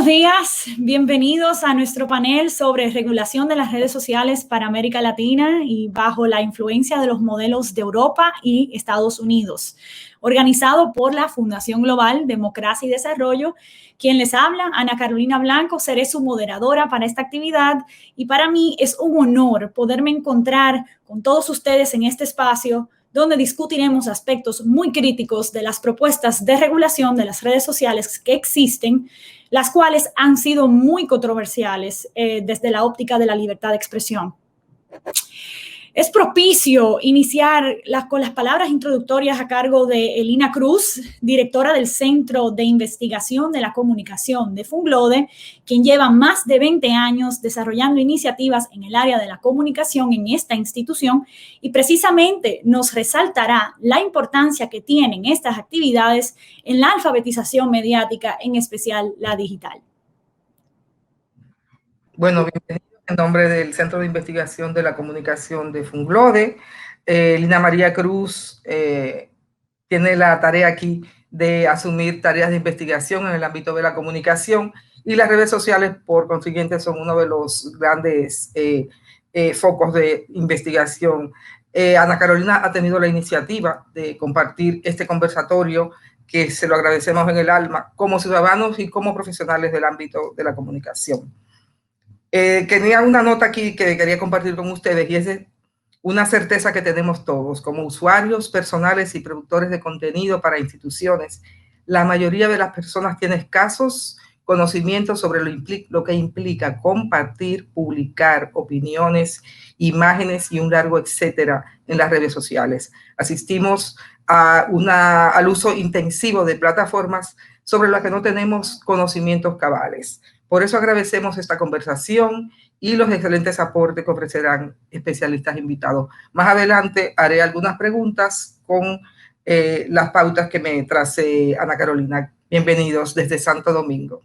días, bienvenidos a nuestro panel sobre regulación de las redes sociales para América Latina y bajo la influencia de los modelos de Europa y Estados Unidos, organizado por la Fundación Global Democracia y Desarrollo. Quien les habla, Ana Carolina Blanco, seré su moderadora para esta actividad y para mí es un honor poderme encontrar con todos ustedes en este espacio donde discutiremos aspectos muy críticos de las propuestas de regulación de las redes sociales que existen, las cuales han sido muy controversiales desde la óptica de la libertad de expresión. Es propicio iniciar con las palabras introductorias a cargo de Elina Cruz, directora del Centro de Investigación de la Comunicación de Funglode, quien lleva más de 20 años desarrollando iniciativas en el área de la comunicación en esta institución y precisamente nos resaltará la importancia que tienen estas actividades en la alfabetización mediática, en especial la digital. Bueno, bienvenido en nombre del Centro de Investigación de la Comunicación de Funglode. Lina María Cruz tiene la tarea aquí de asumir tareas de investigación en el ámbito de la comunicación y las redes sociales, por consiguiente, son uno de los grandes focos de investigación. Ana Carolina ha tenido la iniciativa de compartir este conversatorio, que se lo agradecemos en el alma, como ciudadanos y como profesionales del ámbito de la comunicación. Tenía una nota aquí que quería compartir con ustedes y es una certeza que tenemos todos como usuarios personales y productores de contenido para instituciones. La mayoría de las personas tienen escasos conocimientos sobre lo que implica compartir, publicar opiniones, imágenes y un largo etcétera en las redes sociales. Asistimos al uso intensivo de plataformas sobre las que no tenemos conocimientos cabales. Por eso agradecemos esta conversación y los excelentes aportes que ofrecerán especialistas invitados. Más adelante haré algunas preguntas con las pautas que me trace Ana Carolina. Bienvenidos desde Santo Domingo.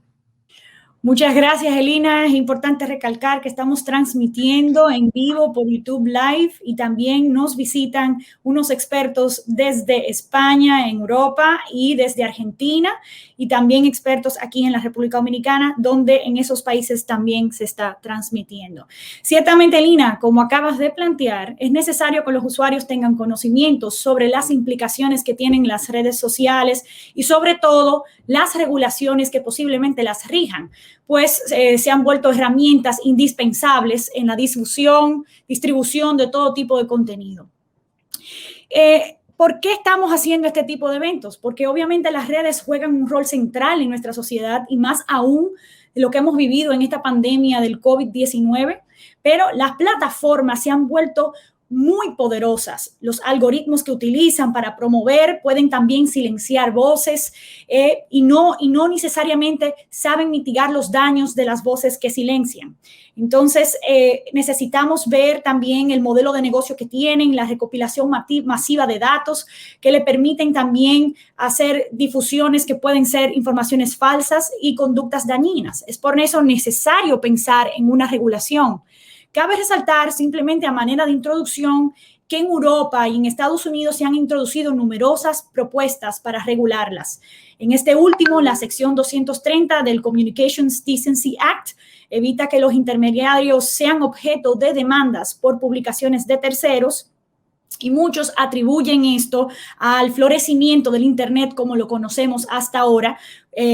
Muchas gracias, Elina. Es importante recalcar que estamos transmitiendo en vivo por YouTube Live y también nos visitan unos expertos desde España, en Europa y desde Argentina y también expertos aquí en la República Dominicana, donde en esos países también se está transmitiendo. Ciertamente, Elina, como acabas de plantear, es necesario que los usuarios tengan conocimientos sobre las implicaciones que tienen las redes sociales y sobre todo las regulaciones que posiblemente las rijan, pues se han vuelto herramientas indispensables en la distribución de todo tipo de contenido. ¿Por qué estamos haciendo este tipo de eventos? Porque obviamente las redes juegan un rol central en nuestra sociedad y más aún lo que hemos vivido en esta pandemia del COVID-19, pero las plataformas se han vuelto muy poderosas. Los algoritmos que utilizan para promover pueden también silenciar voces y no necesariamente saben mitigar los daños de las voces que silencian. Entonces, necesitamos ver también el modelo de negocio que tienen, la recopilación masiva de datos que le permiten también hacer difusiones que pueden ser informaciones falsas y conductas dañinas. Es por eso necesario pensar en una regulación. Cabe resaltar simplemente a manera de introducción que en Europa y en Estados Unidos se han introducido numerosas propuestas para regularlas. En este último, la sección 230 del Communications Decency Act evita que los intermediarios sean objeto de demandas por publicaciones de terceros y muchos atribuyen esto al florecimiento del Internet como lo conocemos hasta ahora,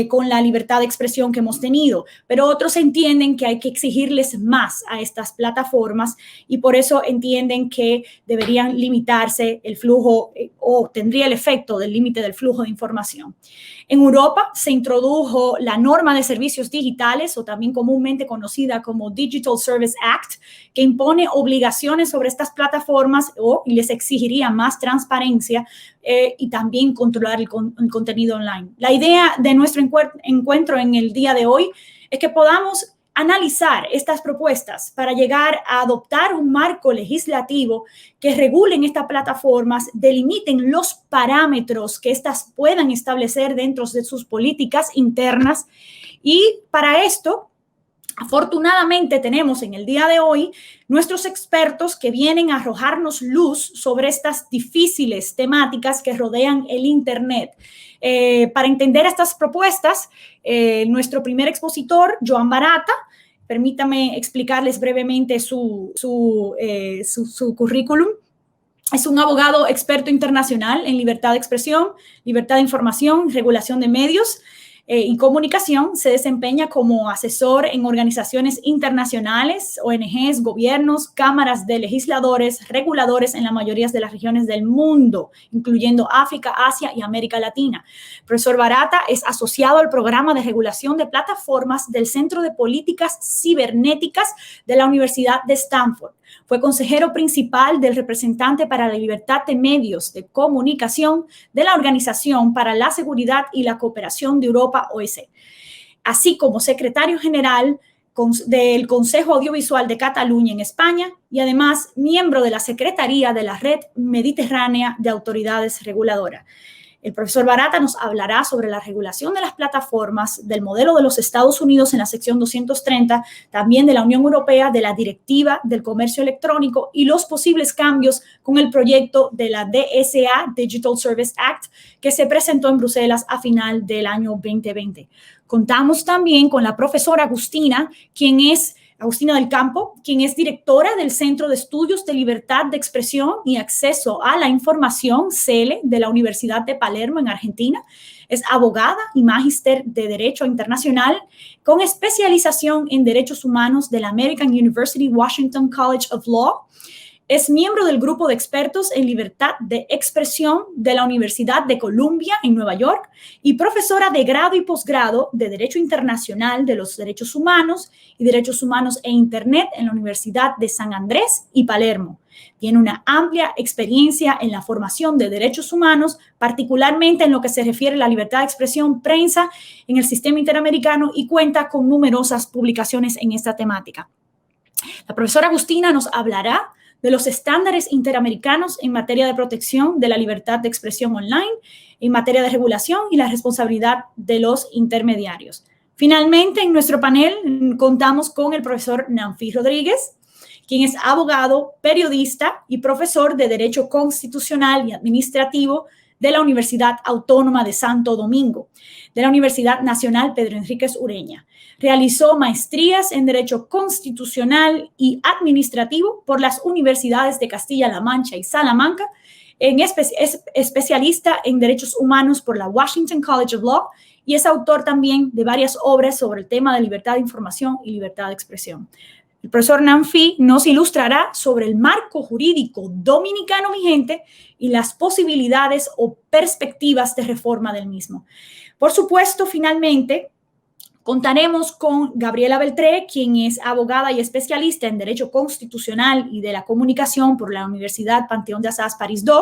con la libertad de expresión que hemos tenido, pero otros entienden que hay que exigirles más a estas plataformas y por eso entienden que deberían limitarse el flujo o tendría el efecto del límite del flujo de información. En Europa se introdujo la norma de servicios digitales o también comúnmente conocida como Digital Service Act, que impone obligaciones sobre estas plataformas y les exigiría más transparencia y también controlar el contenido online. La idea de nuestro encuentro en el día de hoy es que podamos analizar estas propuestas para llegar a adoptar un marco legislativo que regulen estas plataformas, delimiten los parámetros que éstas puedan establecer dentro de sus políticas internas y para esto Afortunadamente tenemos en el día de hoy nuestros expertos que vienen a arrojarnos luz sobre estas difíciles temáticas que rodean el Internet. Para entender estas propuestas, nuestro primer expositor, Joan Barata, permítame explicarles brevemente su currículum. Es un abogado experto internacional en libertad de expresión, libertad de información, regulación de medios y comunicación. Se desempeña como asesor en organizaciones internacionales, ONGs, gobiernos, cámaras de legisladores, reguladores en la mayoría de las regiones del mundo, incluyendo África, Asia y América Latina. El profesor Barata es asociado al programa de regulación de plataformas del Centro de Políticas Cibernéticas de la Universidad de Stanford. Fue consejero principal del representante para la libertad de medios de comunicación de la Organización para la Seguridad y la Cooperación de Europa, OSCE, así como secretario general del Consejo Audiovisual de Cataluña en España y además miembro de la Secretaría de la Red Mediterránea de Autoridades Reguladoras. El profesor Barata nos hablará sobre la regulación de las plataformas, del modelo de los Estados Unidos en la sección 230, también de la Unión Europea, de la Directiva del Comercio Electrónico y los posibles cambios con el proyecto de la DSA, Digital Service Act, que se presentó en Bruselas a final del año 2020. Contamos también con la profesora Agustina del Campo, quien es directora del Centro de Estudios de Libertad de Expresión y Acceso a la Información, CELE, de la Universidad de Palermo, en Argentina. Es abogada y magíster de Derecho Internacional con especialización en Derechos Humanos de la American University Washington College of Law. Es miembro del grupo de expertos en libertad de expresión de la Universidad de Columbia en Nueva York y profesora de grado y posgrado de Derecho Internacional de los Derechos Humanos y Derechos Humanos e Internet en la Universidad de San Andrés y Palermo. Tiene una amplia experiencia en la formación de derechos humanos, particularmente en lo que se refiere a la libertad de expresión, prensa en el sistema interamericano y cuenta con numerosas publicaciones en esta temática. La profesora Agustina nos hablará de los estándares interamericanos en materia de protección de la libertad de expresión online, en materia de regulación y la responsabilidad de los intermediarios. Finalmente, en nuestro panel contamos con el profesor Nanfi Rodríguez, quien es abogado, periodista y profesor de Derecho Constitucional y Administrativo de la Universidad Autónoma de Santo Domingo, de la Universidad Nacional Pedro Enríquez Ureña. Realizó maestrías en Derecho Constitucional y Administrativo por las Universidades de Castilla-La Mancha y Salamanca. Es especialista en Derechos Humanos por la Washington College of Law y es autor también de varias obras sobre el tema de libertad de información y libertad de expresión. El profesor Nanfi nos ilustrará sobre el marco jurídico dominicano vigente y las posibilidades o perspectivas de reforma del mismo. Por supuesto, finalmente, contaremos con Gabriela Beltré, quien es abogada y especialista en Derecho Constitucional y de la Comunicación por la Universidad Panteón de Assas París II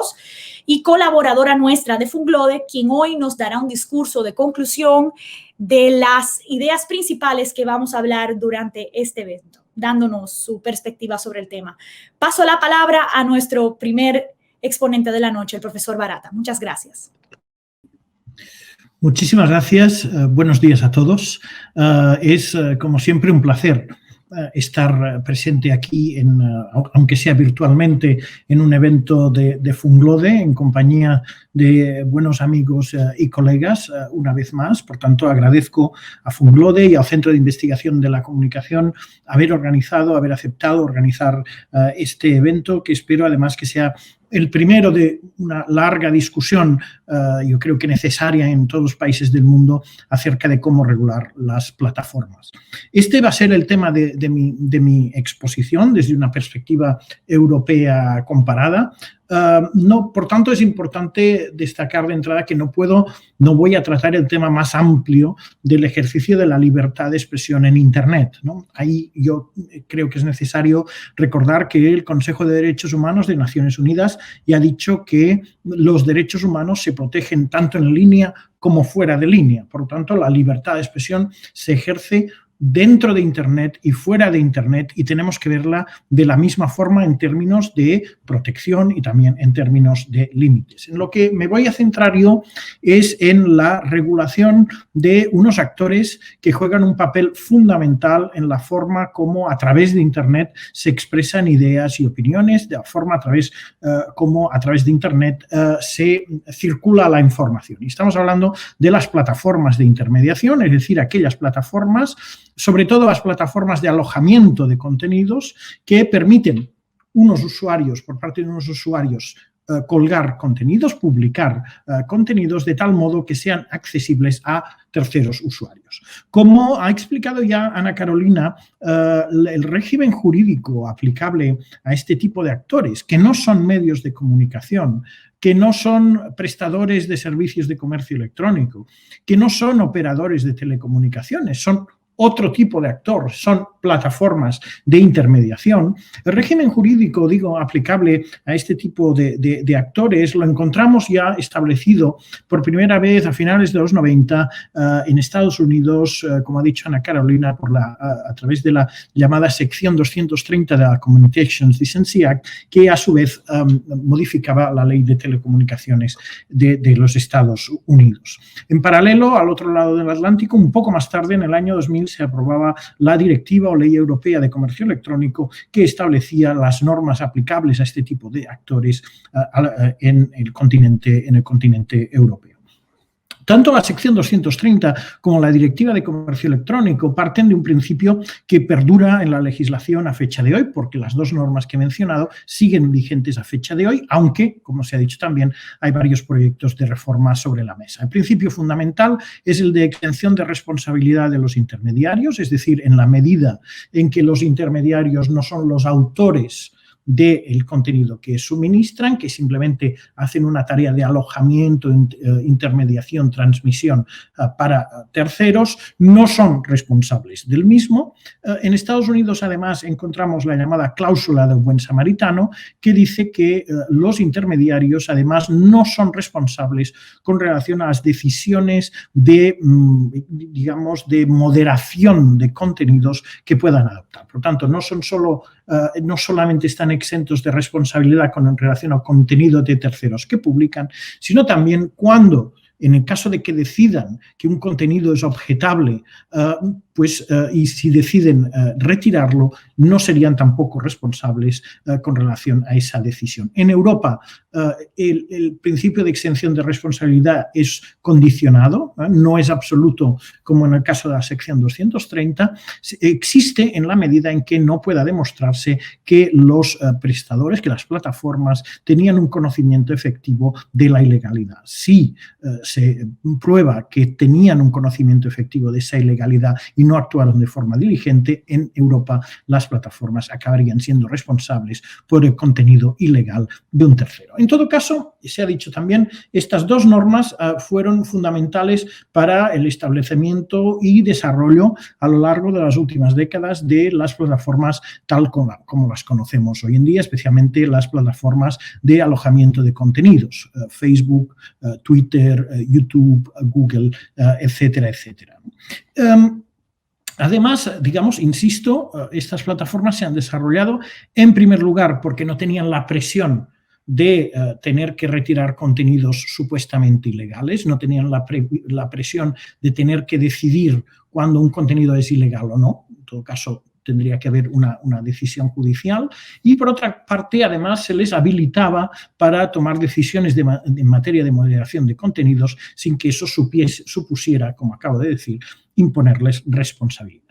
y colaboradora nuestra de Funglode, quien hoy nos dará un discurso de conclusión de las ideas principales que vamos a hablar durante este evento, dándonos su perspectiva sobre el tema. Paso la palabra a nuestro primer exponente de la noche, el profesor Barata. Muchas gracias. Muchísimas gracias. Buenos días a todos. Es, como siempre, un placer estar presente aquí, aunque sea virtualmente, en un evento de Funglode, en compañía de buenos amigos y colegas, una vez más. Por tanto, agradezco a Funglode y al Centro de Investigación de la Comunicación haber aceptado organizar este evento, que espero además que sea el primero de una larga discusión, yo creo que necesaria en todos los países del mundo, acerca de cómo regular las plataformas. Este va a ser el tema de mi exposición desde una perspectiva europea comparada. Por tanto, es importante destacar de entrada que no voy a tratar el tema más amplio del ejercicio de la libertad de expresión en Internet, ¿no? Ahí yo creo que es necesario recordar que el Consejo de Derechos Humanos de Naciones Unidas ya ha dicho que los derechos humanos se protegen tanto en línea como fuera de línea. Por lo tanto, la libertad de expresión se ejerce dentro de Internet y fuera de Internet, y tenemos que verla de la misma forma en términos de protección y también en términos de límites. En lo que me voy a centrar yo es en la regulación de unos actores que juegan un papel fundamental en la forma como a través de Internet se expresan ideas y opiniones, de la forma como a través de Internet se circula la información. Y estamos hablando de las plataformas de intermediación, es decir, aquellas plataformas, sobre todo las plataformas de alojamiento de contenidos, que permiten por parte de unos usuarios, colgar contenidos, publicar contenidos de tal modo que sean accesibles a terceros usuarios. Como ha explicado ya Ana Carolina, el régimen jurídico aplicable a este tipo de actores, que no son medios de comunicación, que no son prestadores de servicios de comercio electrónico, que no son operadores de telecomunicaciones, son otro tipo de actor, son plataformas de intermediación. El régimen jurídico, aplicable a este tipo de actores, lo encontramos ya establecido por primera vez a finales de los 90 en Estados Unidos, como ha dicho Ana Carolina, a través de la llamada sección 230 de la Communications Decency Act, que a su vez modificaba la ley de telecomunicaciones de los Estados Unidos. En paralelo, al otro lado del Atlántico, un poco más tarde, en el año 2000, se aprobaba la Directiva o Ley Europea de Comercio Electrónico, que establecía las normas aplicables a este tipo de actores en el continente europeo. Tanto la sección 230 como la Directiva de Comercio Electrónico parten de un principio que perdura en la legislación a fecha de hoy, porque las dos normas que he mencionado siguen vigentes a fecha de hoy, aunque, como se ha dicho también, hay varios proyectos de reforma sobre la mesa. El principio fundamental es el de exención de responsabilidad de los intermediarios, es decir, en la medida en que los intermediarios no son los autores del contenido que suministran, que simplemente hacen una tarea de alojamiento, intermediación, transmisión para terceros, no son responsables del mismo. En Estados Unidos, además, encontramos la llamada cláusula del buen samaritano, que dice que los intermediarios, además, no son responsables con relación a las decisiones de moderación de contenidos que puedan adoptar. Por lo tanto, no solamente están exentos de responsabilidad con relación al contenido de terceros que publican, sino también cuando, en el caso de que decidan que un contenido es objetable, y si deciden retirarlo, no serían tampoco responsables con relación a esa decisión. En Europa, el principio de exención de responsabilidad es condicionado, no es absoluto como en el caso de la sección 230, existe en la medida en que no pueda demostrarse que los prestadores, que las plataformas tenían un conocimiento efectivo de la ilegalidad. Si se prueba que tenían un conocimiento efectivo de esa ilegalidad y no actuaron de forma diligente, en Europa las plataformas acabarían siendo responsables por el contenido ilegal de un tercero. En todo caso, se ha dicho también, estas dos normas fueron fundamentales para el establecimiento y desarrollo a lo largo de las últimas décadas de las plataformas tal como las conocemos hoy en día, especialmente las plataformas de alojamiento de contenidos, Facebook, Twitter, YouTube, Google, etcétera, etcétera. Además, insisto, estas plataformas se han desarrollado en primer lugar porque no tenían la presión de tener que retirar contenidos supuestamente ilegales, no tenían la presión de tener que decidir cuando un contenido es ilegal o no. En todo caso, tendría que haber una decisión judicial y, por otra parte, además, se les habilitaba para tomar decisiones en materia de moderación de contenidos sin que eso supusiera, como acabo de decir, imponerles responsabilidad.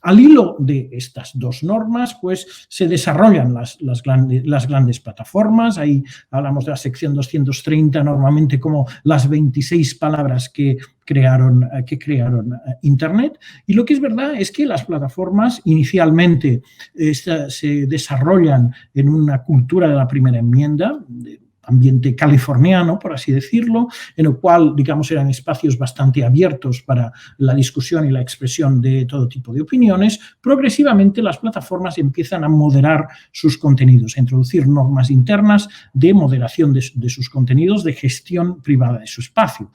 Al hilo de estas dos normas, pues se desarrollan las grandes plataformas. Ahí hablamos de la sección 230, normalmente como las 26 palabras que crearon Internet. Y lo que es verdad es que las plataformas inicialmente se desarrollan en una cultura de la primera enmienda, ambiente californiano, por así decirlo, en el cual, digamos, eran espacios bastante abiertos para la discusión y la expresión de todo tipo de opiniones, progresivamente las plataformas empiezan a moderar sus contenidos, a introducir normas internas de moderación de sus contenidos, de gestión privada de su espacio.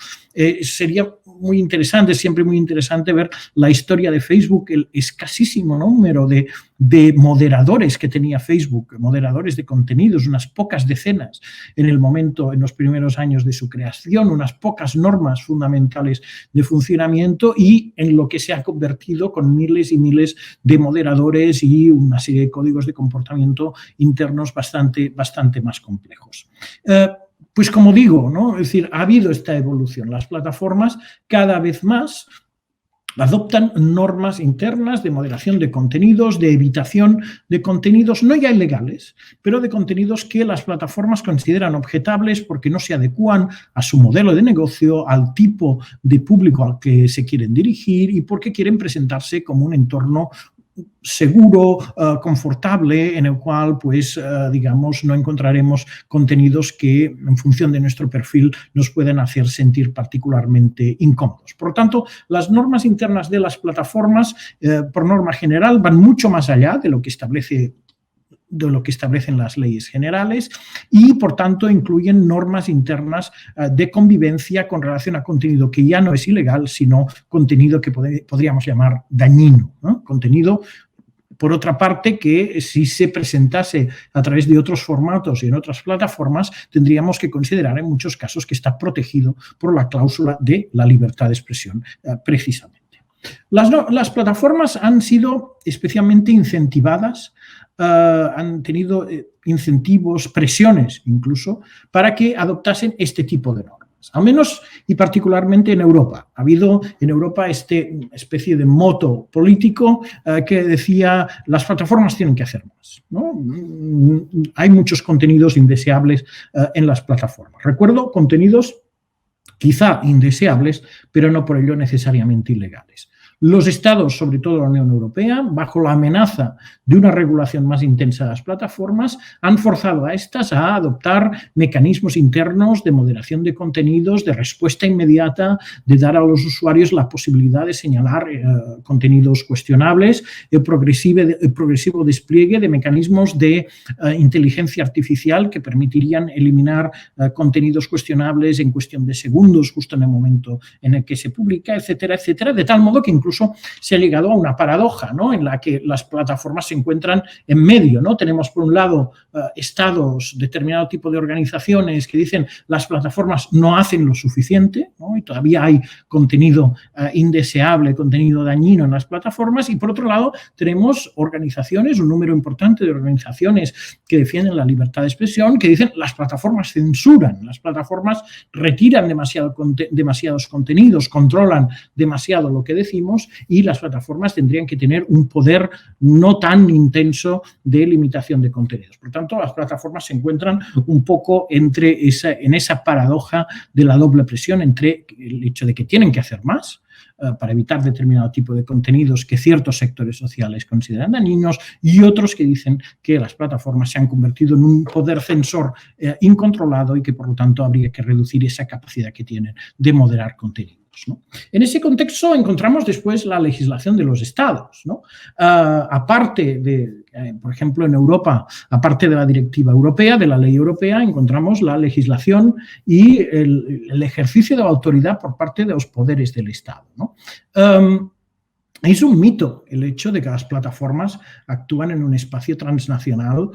Sería muy interesante, siempre muy interesante ver la historia de Facebook, el escasísimo número de moderadores que tenía Facebook, moderadores de contenidos, unas pocas decenas en los primeros años de su creación, unas pocas normas fundamentales de funcionamiento y en lo que se ha convertido con miles y miles de moderadores y una serie de códigos de comportamiento internos bastante más complejos. Pues como digo, ¿no? Es decir, ha habido esta evolución. Las plataformas cada vez más adoptan normas internas de moderación de contenidos, de evitación de contenidos no ya ilegales, pero de contenidos que las plataformas consideran objetables porque no se adecúan a su modelo de negocio, al tipo de público al que se quieren dirigir y porque quieren presentarse como un entorno seguro, confortable, en el cual, pues, digamos, no encontraremos contenidos que, en función de nuestro perfil, nos pueden hacer sentir particularmente incómodos. Por lo tanto, las normas internas de las plataformas, por norma general, van mucho más allá de lo que establecen las leyes generales y, por tanto, incluyen normas internas de convivencia con relación a contenido que ya no es ilegal, sino contenido que podríamos llamar dañino, ¿no? Contenido, por otra parte, que si se presentase a través de otros formatos y en otras plataformas, tendríamos que considerar en muchos casos que está protegido por la cláusula de la libertad de expresión, precisamente. Las plataformas han sido especialmente incentivadas, han tenido incentivos, presiones incluso, para que adoptasen este tipo de normas. Al menos y particularmente en Europa. Ha habido en Europa esta especie de moto político que decía las plataformas tienen que hacer más, ¿no? Hay muchos contenidos indeseables en las plataformas. Recuerdo contenidos quizá indeseables, pero no por ello necesariamente ilegales. Los estados, sobre todo la Unión Europea, bajo la amenaza de una regulación más intensa de las plataformas, han forzado a estas a adoptar mecanismos internos de moderación de contenidos, de respuesta inmediata, de dar a los usuarios la posibilidad de señalar contenidos cuestionables, el progresivo despliegue de mecanismos de inteligencia artificial que permitirían eliminar contenidos cuestionables en cuestión de segundos, justo en el momento en el que se publica, etcétera, etcétera, de tal modo que incluso se ha llegado a una paradoja, ¿no?, en la que las plataformas se encuentran en medio, ¿no? Tenemos, por un lado, estados, determinado tipo de organizaciones que dicen las plataformas no hacen lo suficiente, ¿no?, y todavía hay contenido indeseable, contenido dañino en las plataformas, y por otro lado tenemos organizaciones, un número importante de organizaciones que defienden la libertad de expresión, que dicen las plataformas censuran, las plataformas retiran demasiados contenidos, controlan demasiado lo que decimos, y las plataformas tendrían que tener un poder no tan intenso de limitación de contenidos. Por tanto, las plataformas se encuentran un poco en esa paradoja de la doble presión entre el hecho de que tienen que hacer más para evitar determinado tipo de contenidos que ciertos sectores sociales consideran dañinos y otros que dicen que las plataformas se han convertido en un poder censor incontrolado y que, por lo tanto, habría que reducir esa capacidad que tienen de moderar contenidos, ¿no? En ese contexto encontramos después la legislación de los estados, ¿no? Aparte de, por ejemplo, en Europa, aparte de la directiva europea, de la ley europea, encontramos la legislación y el ejercicio de la autoridad por parte de los poderes del Estado, ¿no? Es un mito el hecho de que las plataformas actúan en un espacio transnacional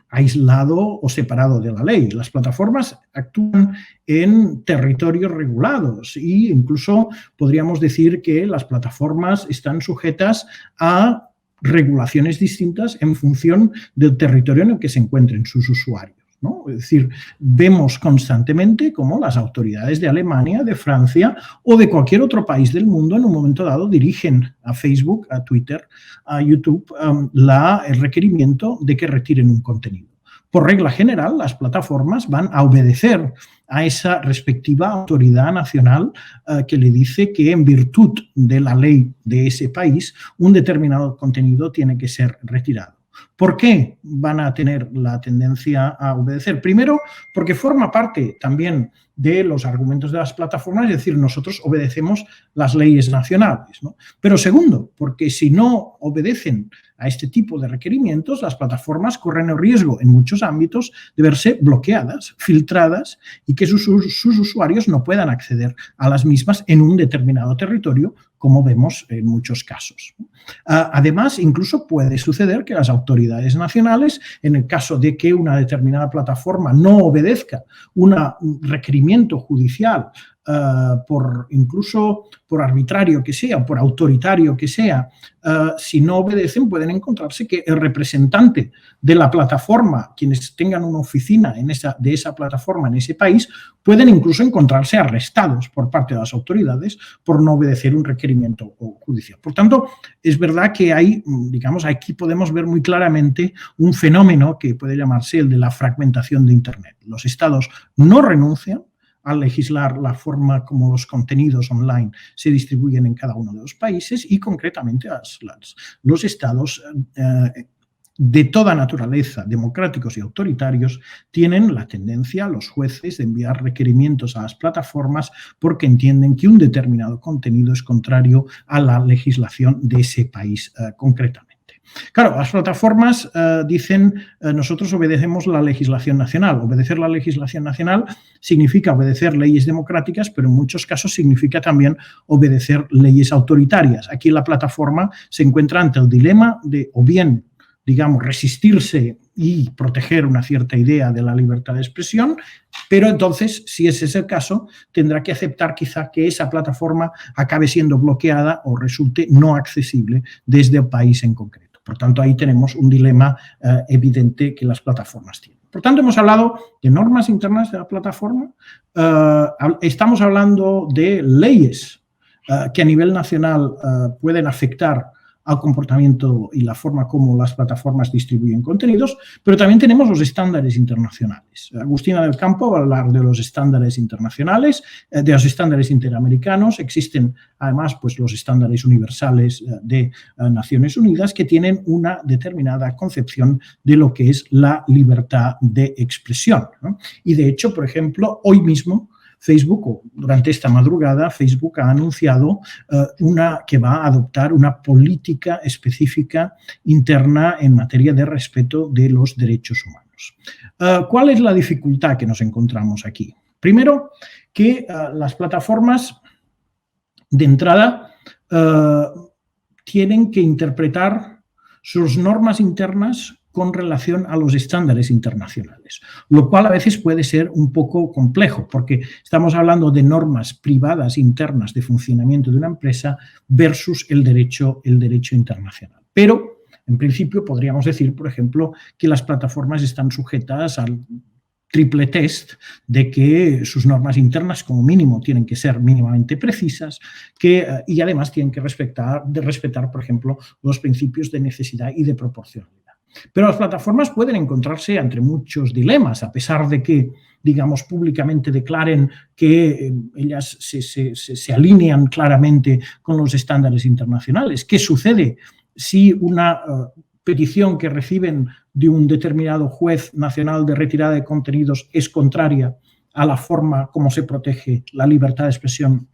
aislado o separado de la ley. Las plataformas actúan en territorios regulados e incluso podríamos decir que las plataformas están sujetas a regulaciones distintas en función del territorio en el que se encuentren sus usuarios, ¿no? Es decir, vemos constantemente cómo las autoridades de Alemania, de Francia o de cualquier otro país del mundo en un momento dado dirigen a Facebook, a Twitter, a YouTube el requerimiento de que retiren un contenido. Por regla general, las plataformas van a obedecer a esa respectiva autoridad nacional que le dice que en virtud de la ley de ese país un determinado contenido tiene que ser retirado. ¿Por qué van a tener la tendencia a obedecer? Primero, porque forma parte también de los argumentos de las plataformas, es decir, nosotros obedecemos las leyes nacionales, ¿no? Pero segundo, porque si no obedecen a este tipo de requerimientos, las plataformas corren el riesgo en muchos ámbitos de verse bloqueadas, filtradas y que sus usuarios no puedan acceder a las mismas en un determinado territorio, como vemos en muchos casos. Además, incluso puede suceder que las autoridades nacionales, en el caso de que una determinada plataforma no obedezca un requerimiento judicial, incluso por arbitrario que sea, por autoritario que sea, si no obedecen pueden encontrarse que el representante de la plataforma, quienes tengan una oficina de esa plataforma en ese país, pueden incluso encontrarse arrestados por parte de las autoridades por no obedecer un requerimiento judicial. Por tanto, es verdad que hay, digamos, aquí podemos ver muy claramente un fenómeno que puede llamarse el de la fragmentación de Internet. Los estados no renuncian a legislar la forma como los contenidos online se distribuyen en cada uno de los países y concretamente los estados de toda naturaleza, democráticos y autoritarios, tienen la tendencia, los jueces, de enviar requerimientos a las plataformas porque entienden que un determinado contenido es contrario a la legislación de ese país concretamente. Claro, las plataformas dicen, nosotros obedecemos la legislación nacional. Obedecer la legislación nacional significa obedecer leyes democráticas, pero en muchos casos significa también obedecer leyes autoritarias. Aquí la plataforma se encuentra ante el dilema de o bien, digamos, resistirse y proteger una cierta idea de la libertad de expresión, pero entonces, si ese es el caso, tendrá que aceptar quizá que esa plataforma acabe siendo bloqueada o resulte no accesible desde el país en concreto. Por tanto, ahí tenemos un dilema evidente que las plataformas tienen. Por tanto, hemos hablado de normas internas de la plataforma, estamos hablando de leyes que a nivel nacional pueden afectar al comportamiento y la forma como las plataformas distribuyen contenidos, pero también tenemos los estándares internacionales. Agustina del Campo va a hablar de los estándares internacionales, de los estándares interamericanos. Existen además pues, los estándares universales de Naciones Unidas que tienen una determinada concepción de lo que es la libertad de expresión, ¿no? Y de hecho, por ejemplo, hoy mismo Facebook, o durante esta madrugada, Facebook ha anunciado que va a adoptar una política específica interna en materia de respeto de los derechos humanos. ¿Cuál es la dificultad que nos encontramos aquí? Primero, que las plataformas de entrada tienen que interpretar sus normas internas con relación a los estándares internacionales, lo cual a veces puede ser un poco complejo porque estamos hablando de normas privadas internas de funcionamiento de una empresa versus el derecho internacional. Pero, en principio, podríamos decir, por ejemplo, que las plataformas están sujetas al triple test de que sus normas internas, como mínimo, tienen que ser mínimamente precisas y además tienen que respetar, por ejemplo, los principios de necesidad y de proporcionalidad. Pero las plataformas pueden encontrarse ante muchos dilemas, a pesar de que, digamos, públicamente declaren que ellas se alinean claramente con los estándares internacionales. ¿Qué sucede si una petición que reciben de un determinado juez nacional de retirada de contenidos es contraria a la forma como se protege la libertad de expresión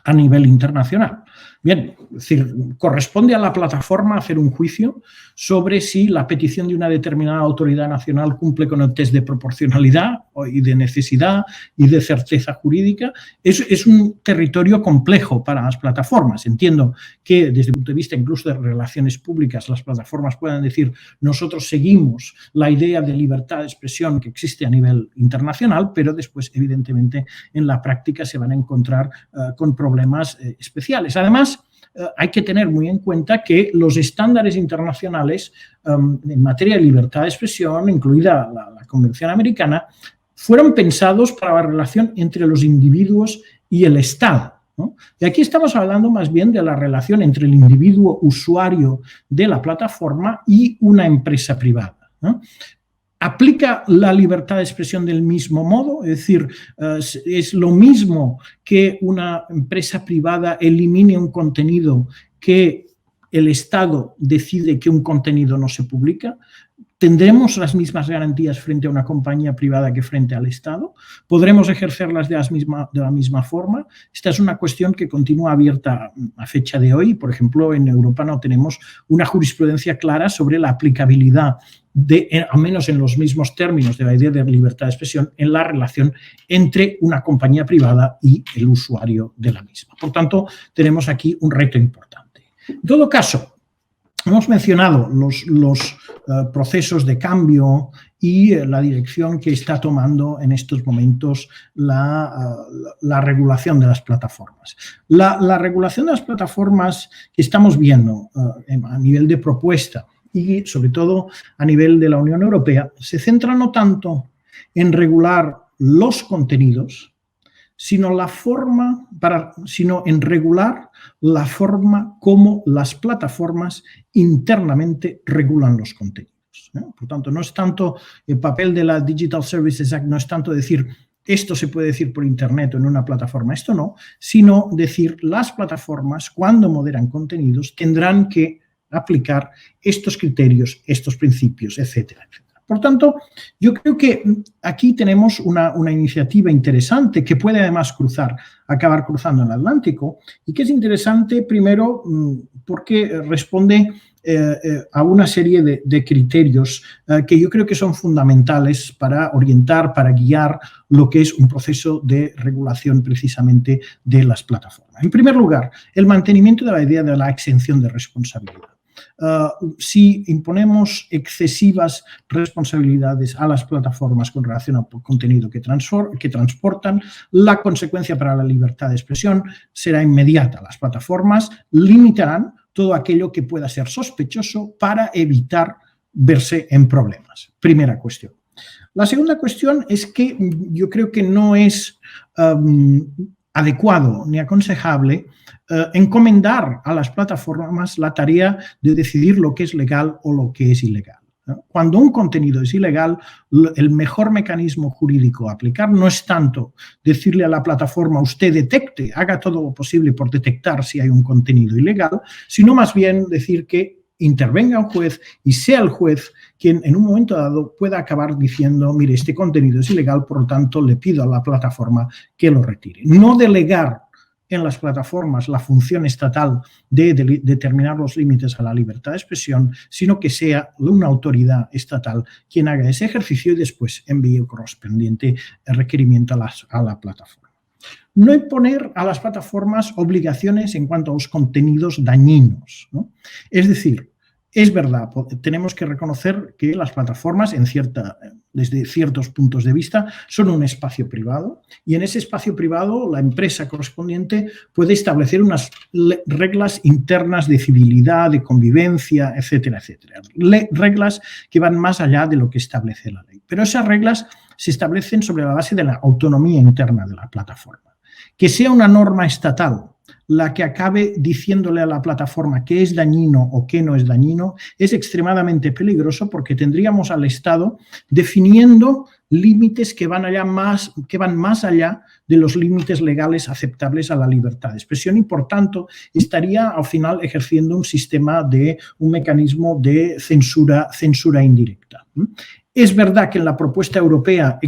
a nivel internacional? Bien, es decir, corresponde a la plataforma hacer un juicio sobre si la petición de una determinada autoridad nacional cumple con el test de proporcionalidad y de necesidad y de certeza jurídica. Es un territorio complejo para las plataformas. Entiendo que desde el punto de vista incluso de relaciones públicas las plataformas puedan decir nosotros seguimos la idea de libertad de expresión que existe a nivel internacional, pero después evidentemente en la práctica se van a encontrar con problemas especiales. Además, hay que tener muy en cuenta que los estándares internacionales en materia de libertad de expresión, incluida la Convención Americana, fueron pensados para la relación entre los individuos y el Estado, ¿no? Y aquí estamos hablando más bien de la relación entre el individuo usuario de la plataforma y una empresa privada, ¿no? ¿Aplica la libertad de expresión del mismo modo? Es decir, ¿es lo mismo que una empresa privada elimine un contenido que el Estado decide que un contenido no se publica, ¿tendremos las mismas garantías frente a una compañía privada que frente al Estado? ¿Podremos ejercerlas de la misma forma? Esta es una cuestión que continúa abierta a fecha de hoy. Por ejemplo, en Europa no tenemos una jurisprudencia clara sobre la aplicabilidad, al menos en los mismos términos de la idea de libertad de expresión, en la relación entre una compañía privada y el usuario de la misma. Por tanto, tenemos aquí un reto importante. En todo caso, hemos mencionado los procesos de cambio y la dirección que está tomando en estos momentos la regulación de las plataformas. La regulación de las plataformas que estamos viendo a nivel de propuesta y sobre todo a nivel de la Unión Europea se centra no tanto en regular los contenidos, sino en regular la forma como las plataformas internamente regulan los contenidos. Por tanto, no es tanto el papel de la Digital Services Act, no es tanto decir esto se puede decir por Internet o en una plataforma, esto no, sino decir las plataformas cuando moderan contenidos tendrán que aplicar estos criterios, estos principios, etcétera, etcétera. Por tanto, yo creo que aquí tenemos una iniciativa interesante que puede además acabar cruzando el Atlántico y que es interesante primero porque responde a una serie de criterios que yo creo que son fundamentales para orientar, para guiar lo que es un proceso de regulación precisamente de las plataformas. En primer lugar, el mantenimiento de la idea de la exención de responsabilidad. Si imponemos excesivas responsabilidades a las plataformas con relación al contenido que transportan, la consecuencia para la libertad de expresión será inmediata. Las plataformas limitarán todo aquello que pueda ser sospechoso para evitar verse en problemas. Primera cuestión. La segunda cuestión es que yo creo que no es adecuado ni aconsejable encomendar a las plataformas la tarea de decidir lo que es legal o lo que es ilegal. Cuando un contenido es ilegal, el mejor mecanismo jurídico a aplicar no es tanto decirle a la plataforma usted detecte, haga todo lo posible por detectar si hay un contenido ilegal, sino más bien decir que intervenga un juez y sea el juez quien en un momento dado pueda acabar diciendo, mire, este contenido es ilegal, por lo tanto le pido a la plataforma que lo retire. No delegar en las plataformas la función estatal de determinar los límites a la libertad de expresión, sino que sea una autoridad estatal quien haga ese ejercicio y después envíe el correspondiente requerimiento a la plataforma. No imponer a las plataformas obligaciones en cuanto a los contenidos dañinos, ¿no? Es decir, es verdad, tenemos que reconocer que las plataformas, desde ciertos puntos de vista, son un espacio privado y en ese espacio privado la empresa correspondiente puede establecer unas reglas internas de civilidad, de convivencia, etcétera, etcétera. Reglas que van más allá de lo que establece la ley. Pero esas reglas se establecen sobre la base de la autonomía interna de la plataforma. Que sea una norma estatal la que acabe diciéndole a la plataforma qué es dañino o qué no es dañino, es extremadamente peligroso porque tendríamos al Estado definiendo límites que van más allá de los límites legales aceptables a la libertad de expresión y, por tanto, estaría al final ejerciendo un mecanismo de censura indirecta. Es verdad que en la propuesta europea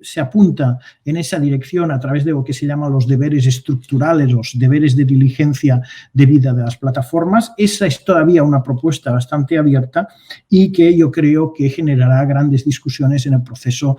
se apunta en esa dirección a través de lo que se llama los deberes estructurales, los deberes de diligencia debida de las plataformas. Esa es todavía una propuesta bastante abierta y que yo creo que generará grandes discusiones en el proceso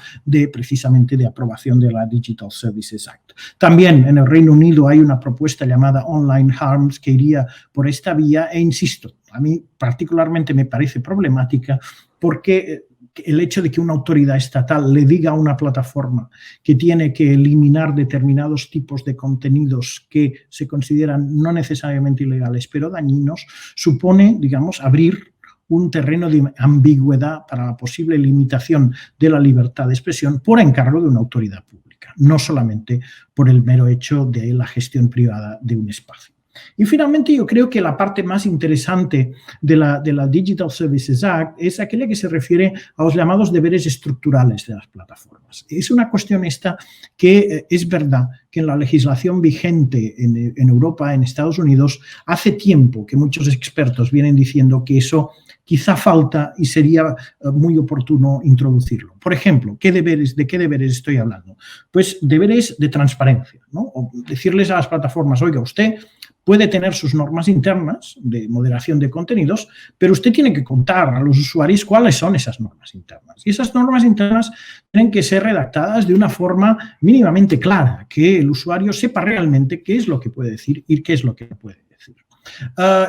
precisamente de aprobación de la Digital Services Act. También en el Reino Unido hay una propuesta llamada Online Harms que iría por esta vía e insisto, a mí particularmente me parece problemática porque el hecho de que una autoridad estatal le diga a una plataforma que tiene que eliminar determinados tipos de contenidos que se consideran no necesariamente ilegales, pero dañinos, supone, digamos, abrir un terreno de ambigüedad para la posible limitación de la libertad de expresión por encargo de una autoridad pública, no solamente por el mero hecho de la gestión privada de un espacio. Y finalmente yo creo que la parte más interesante de la Digital Services Act es aquella que se refiere a los llamados deberes estructurales de las plataformas. Es una cuestión esta que es verdad que en la legislación vigente en Europa, en Estados Unidos, hace tiempo que muchos expertos vienen diciendo que eso quizá falta y sería muy oportuno introducirlo. Por ejemplo, ¿de qué deberes estoy hablando? Pues deberes de transparencia, ¿no? O decirles a las plataformas, oiga, usted puede tener sus normas internas de moderación de contenidos, pero usted tiene que contar a los usuarios cuáles son esas normas internas. Y esas normas internas tienen que ser redactadas de una forma mínimamente clara, que el usuario sepa realmente qué es lo que puede decir y qué es lo que no puede decir.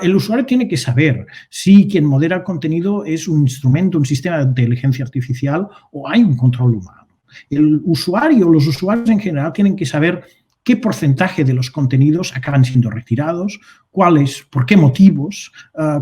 El usuario tiene que saber si quien modera el contenido es un instrumento, un sistema de inteligencia artificial o hay un control humano. El usuario, los usuarios en general tienen que saber qué porcentaje de los contenidos acaban siendo retirados, cuáles, por qué motivos,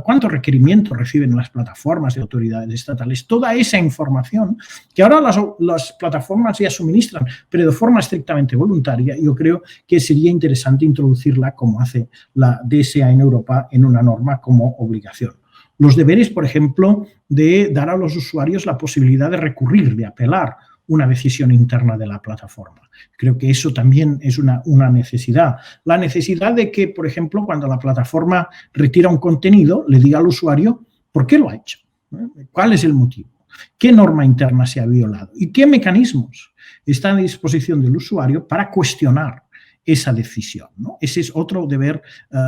cuántos requerimientos reciben las plataformas de autoridades estatales. Toda esa información que ahora las plataformas ya suministran, pero de forma estrictamente voluntaria, yo creo que sería interesante introducirla como hace la DSA en Europa en una norma como obligación. Los deberes, por ejemplo, de dar a los usuarios la posibilidad de recurrir, de apelar una decisión interna de la plataforma. Creo que eso también es una necesidad. La necesidad de que, por ejemplo, cuando la plataforma retira un contenido, le diga al usuario por qué lo ha hecho, cuál es el motivo, qué norma interna se ha violado y qué mecanismos están a disposición del usuario para cuestionar esa decisión, ¿no? Ese es otro deber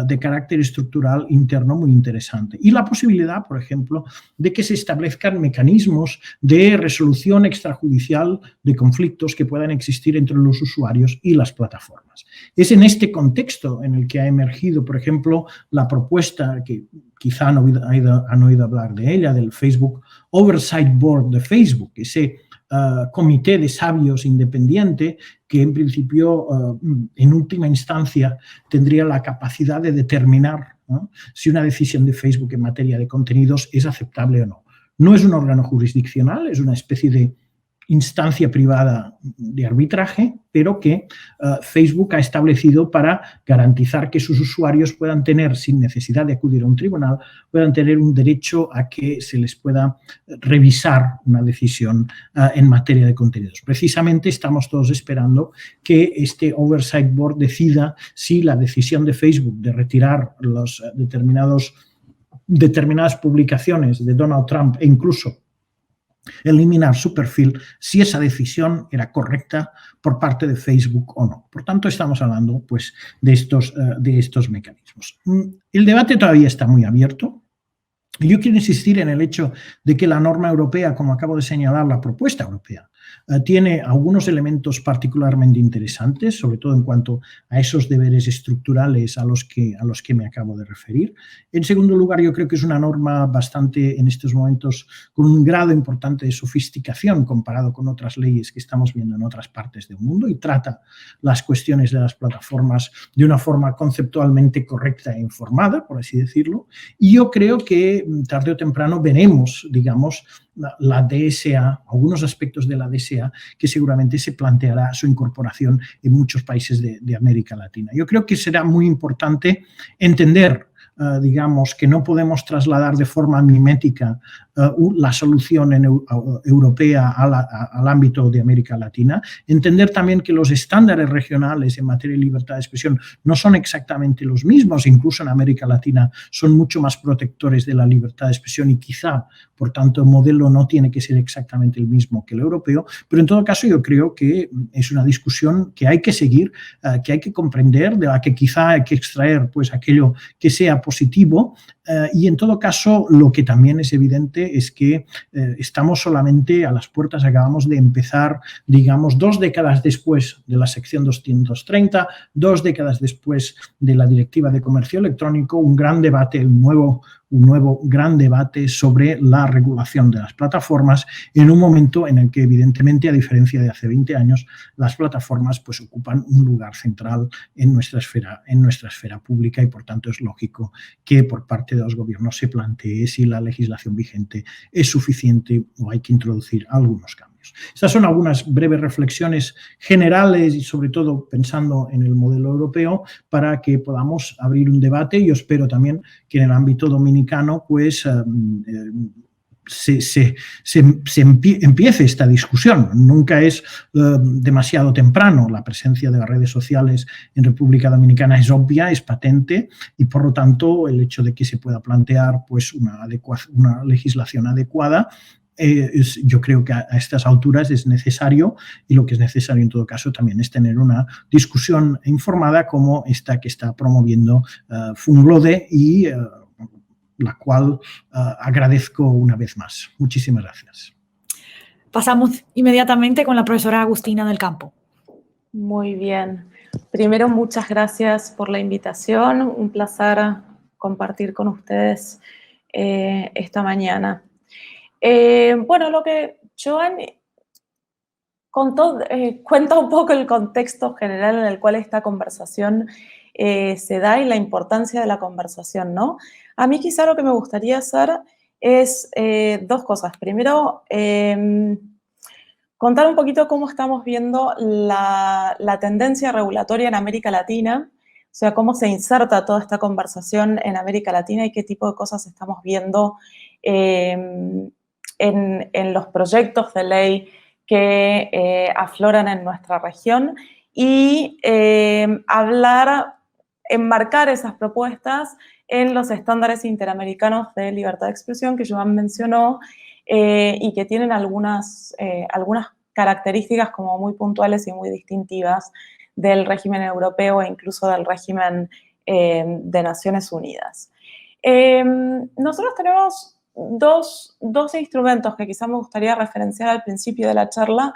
de carácter estructural interno muy interesante. Y la posibilidad, por ejemplo, de que se establezcan mecanismos de resolución extrajudicial de conflictos que puedan existir entre los usuarios y las plataformas. Es en este contexto en el que ha emergido, por ejemplo, la propuesta que quizá han oído hablar de ella, del Facebook Oversight Board de Facebook, ese comité de sabios independiente que en principio, en última instancia, tendría la capacidad de determinar, ¿no?, si una decisión de Facebook en materia de contenidos es aceptable o no. No es un órgano jurisdiccional, es una especie de instancia privada de arbitraje, pero que Facebook ha establecido para garantizar que sus usuarios puedan tener, sin necesidad de acudir a un tribunal, puedan tener un derecho a que se les pueda revisar una decisión en materia de contenidos. Precisamente estamos todos esperando que este Oversight Board decida si la decisión de Facebook de retirar los determinadas publicaciones de Donald Trump e incluso eliminar su perfil, si esa decisión era correcta por parte de Facebook o no. Por tanto, estamos hablando, pues, de estos mecanismos. El debate todavía está muy abierto. Yo quiero insistir en el hecho de que la norma europea, como acabo de señalar, la propuesta europea, tiene algunos elementos particularmente interesantes, sobre todo en cuanto a esos deberes estructurales a los que me acabo de referir. En segundo lugar, yo creo que es una norma bastante, en estos momentos, con un grado importante de sofisticación comparado con otras leyes que estamos viendo en otras partes del mundo y trata las cuestiones de las plataformas de una forma conceptualmente correcta e informada, por así decirlo. Y yo creo que tarde o temprano veremos, digamos, la DSA, algunos aspectos de la DSA que seguramente se planteará su incorporación en muchos países de América Latina. Yo creo que será muy importante entender, digamos, que no podemos trasladar de forma mimética la solución europea al ámbito de América Latina. Entender también que los estándares regionales en materia de libertad de expresión no son exactamente los mismos, incluso en América Latina son mucho más protectores de la libertad de expresión y quizá, por tanto, el modelo no tiene que ser exactamente el mismo que el europeo, pero en todo caso yo creo que es una discusión que hay que seguir, que hay que comprender, de la que quizá hay que extraer, pues, aquello que sea positivo, y en todo caso lo que también es evidente es que estamos solamente a las puertas, acabamos de empezar, digamos, 2 décadas después de la sección 230, 2 décadas después de la Directiva de Comercio Electrónico, un gran debate, un nuevo gran debate sobre la regulación de las plataformas en un momento en el que, evidentemente, a diferencia de hace 20 años, las plataformas, pues, ocupan un lugar central en nuestra esfera pública y, por tanto, es lógico que por parte de los gobiernos se plantee si la legislación vigente es suficiente o hay que introducir algunos cambios. usuarios. Estas son algunas breves reflexiones generales y sobre todo pensando en el modelo europeo para que podamos abrir un debate. Yo espero también que en el ámbito dominicano pues empiece esta discusión. Nunca es demasiado temprano. La presencia de las redes sociales en República Dominicana es obvia, es patente y por lo tanto el hecho de que se pueda plantear pues una legislación adecuada yo creo que a estas alturas es necesario, y lo que es necesario en todo caso también es tener una discusión informada como esta que está promoviendo Funglode y la cual agradezco una vez más. Muchísimas gracias. Pasamos inmediatamente con la profesora Agustina del Campo. Muy bien. Primero, muchas gracias por la invitación. Un placer compartir con ustedes esta mañana. Bueno, lo que Joan contó cuenta un poco el contexto general en el cual esta conversación se da y la importancia de la conversación, ¿no? A mí quizá lo que me gustaría hacer es dos cosas. Primero, contar un poquito cómo estamos viendo la tendencia regulatoria en América Latina, o sea, cómo se inserta toda esta conversación en América Latina y qué tipo de cosas estamos viendo en los proyectos de ley que afloran en nuestra región y enmarcar esas propuestas en los estándares interamericanos de libertad de expresión que Joan mencionó y que tienen algunas características como muy puntuales y muy distintivas del régimen europeo e incluso del régimen de Naciones Unidas. Nosotros tenemos dos instrumentos que quizá me gustaría referenciar al principio de la charla.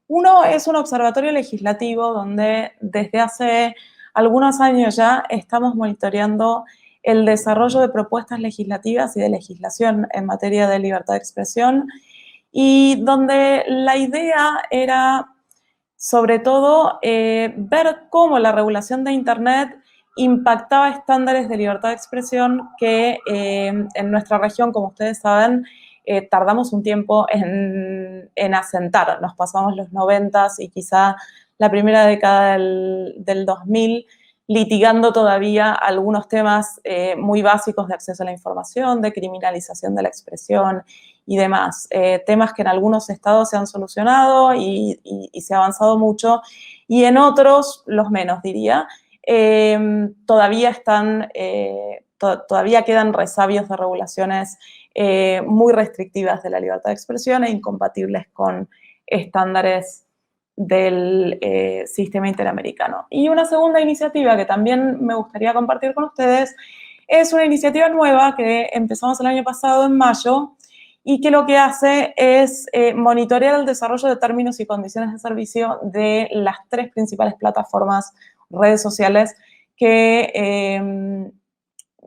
Uno es un observatorio legislativo donde desde hace algunos años ya estamos monitoreando el desarrollo de propuestas legislativas y de legislación en materia de libertad de expresión y donde la idea era, sobre todo, ver cómo la regulación de Internet impactaba estándares de libertad de expresión que en nuestra región, como ustedes saben, tardamos un tiempo en asentar. Nos pasamos los 90s y quizá la primera década del 2000 litigando todavía algunos temas muy básicos de acceso a la información, de criminalización de la expresión y demás. Temas que en algunos estados se han solucionado y se ha avanzado mucho, y en otros, los menos diría, todavía quedan resabios de regulaciones muy restrictivas de la libertad de expresión e incompatibles con estándares del sistema interamericano. Y una segunda iniciativa que también me gustaría compartir con ustedes es una iniciativa nueva que empezamos el año pasado en mayo y que lo que hace es monitorear el desarrollo de términos y condiciones de servicio de las tres principales plataformas, redes sociales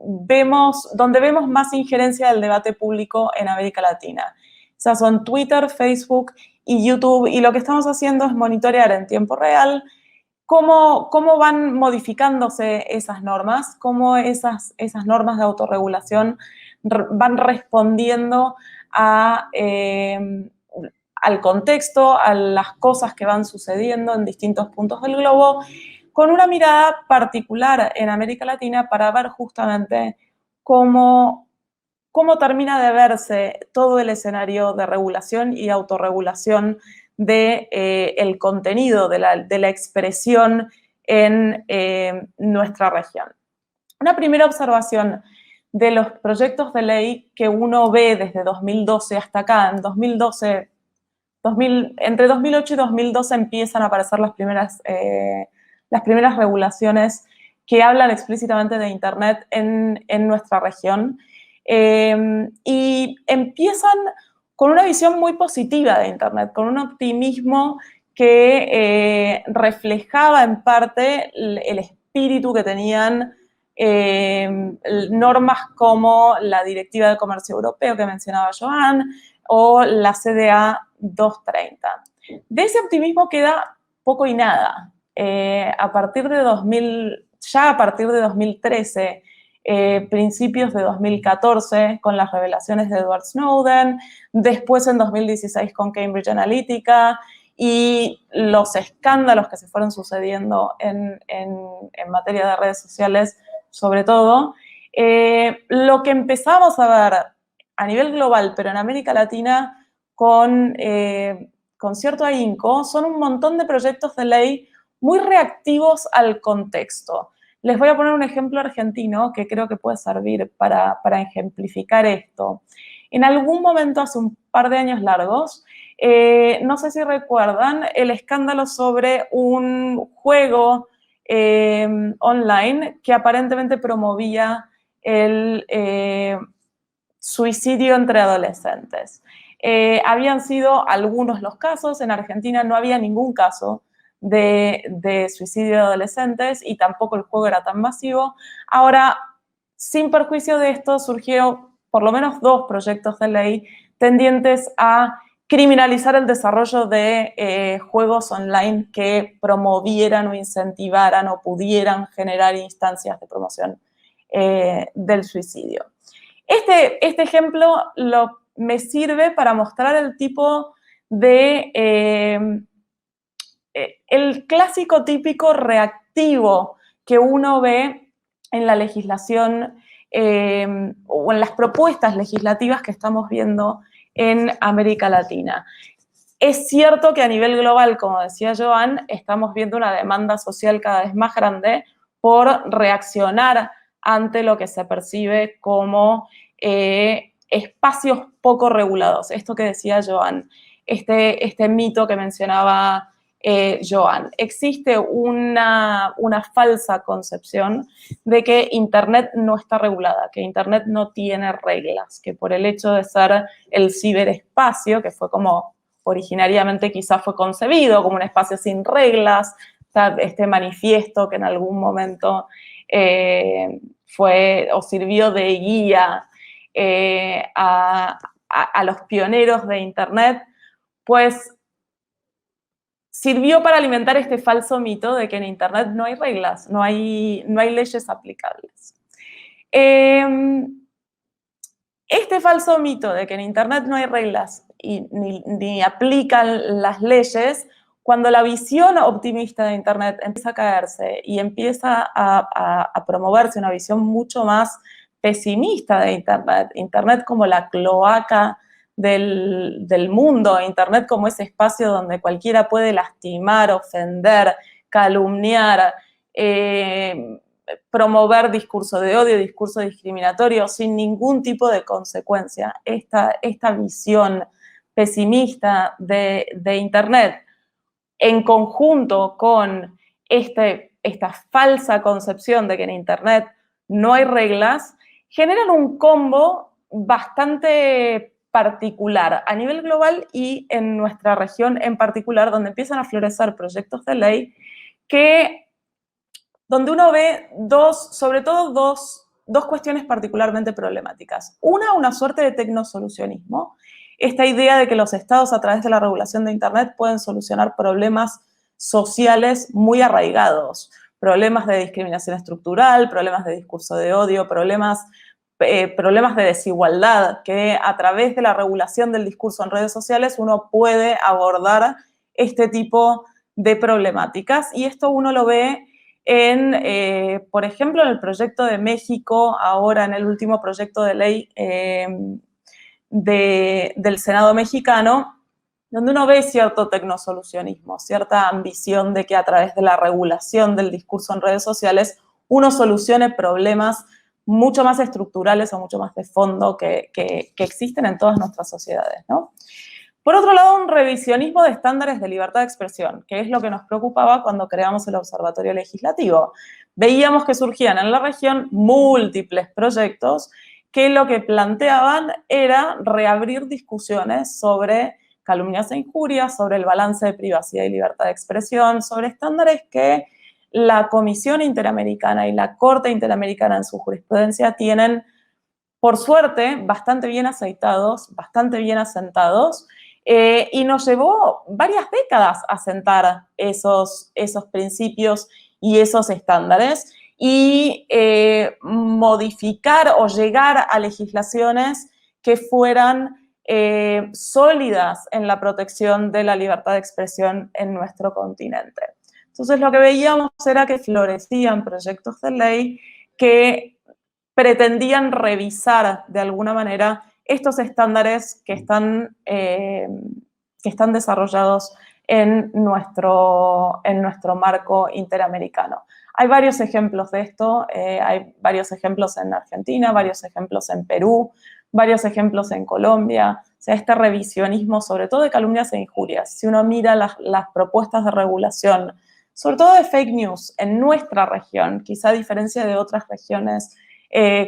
donde vemos más injerencia del debate público en América Latina. O sea, son Twitter, Facebook y YouTube, y lo que estamos haciendo es monitorear en tiempo real cómo van modificándose esas normas, cómo esas normas de autorregulación van respondiendo al contexto, a las cosas que van sucediendo en distintos puntos del globo, con una mirada particular en América Latina para ver justamente cómo termina de verse todo el escenario de regulación y autorregulación del contenido, de la expresión en nuestra región. Una primera observación de los proyectos de ley que uno ve desde 2012 hasta acá. En 2012, entre 2008 y 2012 empiezan a aparecer las primeras regulaciones que hablan explícitamente de Internet en nuestra región. Y empiezan con una visión muy positiva de Internet, con un optimismo que reflejaba en parte el espíritu que tenían normas como la Directiva de Comercio Europeo que mencionaba Joan o la CDA 230. De ese optimismo queda poco y nada. A partir de 2013, principios de 2014 con las revelaciones de Edward Snowden, después en 2016 con Cambridge Analytica y los escándalos que se fueron sucediendo en materia de redes sociales, sobre todo. Lo que empezamos a ver a nivel global, pero en América Latina, con cierto ahínco, son un montón de proyectos de ley muy reactivos al contexto. Les voy a poner un ejemplo argentino que creo que puede servir para ejemplificar esto. En algún momento, hace un par de años largos, no sé si recuerdan el escándalo sobre un juego online que aparentemente promovía el suicidio entre adolescentes. Habían sido algunos los casos, en Argentina no había ningún caso de suicidio de adolescentes y tampoco el juego era tan masivo. Ahora, sin perjuicio de esto, surgieron por lo menos 2 proyectos de ley tendientes a criminalizar el desarrollo de juegos online que promovieran o incentivaran o pudieran generar instancias de promoción del suicidio. Este ejemplo me sirve para mostrar el tipo de el clásico típico reactivo que uno ve en la legislación o en las propuestas legislativas que estamos viendo en América Latina. Es cierto que a nivel global, como decía Joan, estamos viendo una demanda social cada vez más grande por reaccionar ante lo que se percibe como espacios poco regulados. Esto que decía Joan, este mito que mencionaba Joan. Existe una falsa concepción de que Internet no está regulada, que Internet no tiene reglas, que por el hecho de ser el ciberespacio, que fue como originariamente quizás fue concebido como un espacio sin reglas, este manifiesto que en algún momento fue o sirvió de guía a los pioneros de Internet, pues sirvió para alimentar este falso mito de que en Internet no hay reglas, no hay leyes aplicables. Este falso mito de que en Internet no hay reglas y ni aplican las leyes, cuando la visión optimista de Internet empieza a caerse y empieza a promoverse una visión mucho más pesimista de Internet, Internet como la cloaca del mundo, Internet como ese espacio donde cualquiera puede lastimar, ofender, calumniar, promover discurso de odio, discurso discriminatorio, sin ningún tipo de consecuencia. Esta visión pesimista de Internet, en conjunto con esta falsa concepción de que en Internet no hay reglas, generan un combo bastante particular a nivel global y en nuestra región en particular, donde empiezan a florecer proyectos de ley donde uno ve sobre todo dos cuestiones particularmente problemáticas. Una suerte de tecnosolucionismo, esta idea de que los estados a través de la regulación de Internet pueden solucionar problemas sociales muy arraigados, problemas de discriminación estructural, problemas de discurso de odio, problemas de desigualdad, que a través de la regulación del discurso en redes sociales uno puede abordar este tipo de problemáticas. Y esto uno lo ve por ejemplo, en el proyecto de México, ahora en el último proyecto de ley del Senado mexicano, donde uno ve cierto tecnosolucionismo, cierta ambición de que a través de la regulación del discurso en redes sociales uno solucione problemas mucho más estructurales o mucho más de fondo que existen en todas nuestras sociedades, ¿no? Por otro lado, un revisionismo de estándares de libertad de expresión, que es lo que nos preocupaba cuando creamos el Observatorio Legislativo. Veíamos que surgían en la región múltiples proyectos que lo que planteaban era reabrir discusiones sobre calumnias e injurias, sobre el balance de privacidad y libertad de expresión, sobre estándares que la Comisión Interamericana y la Corte Interamericana en su jurisprudencia tienen, por suerte, bastante bien aceitados, bastante bien asentados, y nos llevó varias décadas a sentar esos principios y esos estándares. y modificar o llegar a legislaciones que fueran sólidas en la protección de la libertad de expresión en nuestro continente. Entonces, lo que veíamos era que florecían proyectos de ley que pretendían revisar de alguna manera estos estándares que están desarrollados en nuestro marco interamericano. Hay varios ejemplos de esto, hay varios ejemplos en Argentina, varios ejemplos en Perú, varios ejemplos en Colombia. O sea, este revisionismo, sobre todo de calumnias e injurias. Si uno mira las propuestas de regulación, sobre todo de fake news, en nuestra región, quizá a diferencia de otras regiones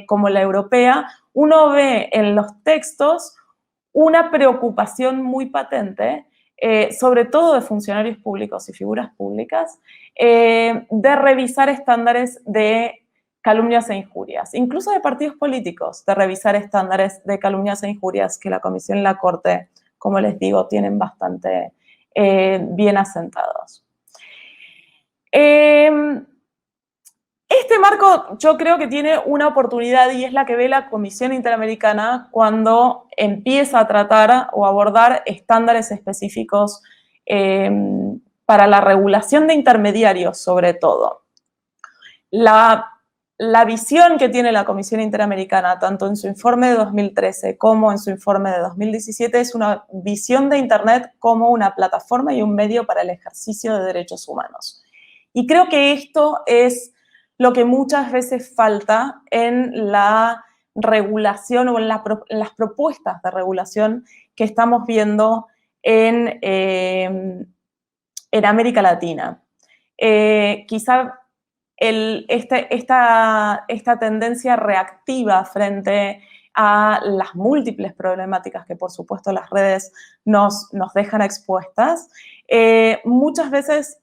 como la europea, uno ve en los textos una preocupación muy patente, sobre todo de funcionarios públicos y figuras públicas, de revisar estándares de calumnias e injurias, incluso de partidos políticos, de revisar estándares de calumnias e injurias que la Comisión y la Corte, como les digo, tienen bastante bien asentados. Este marco yo creo que tiene una oportunidad y es la que ve la Comisión Interamericana cuando empieza a tratar o abordar estándares específicos para la regulación de intermediarios, sobre todo. La visión que tiene la Comisión Interamericana, tanto en su informe de 2013 como en su informe de 2017, es una visión de Internet como una plataforma y un medio para el ejercicio de derechos humanos. Y creo que esto es lo que muchas veces falta en la regulación o en las propuestas de regulación que estamos viendo en América Latina. Quizá esta tendencia reactiva frente a las múltiples problemáticas que, por supuesto, las redes nos dejan expuestas, muchas veces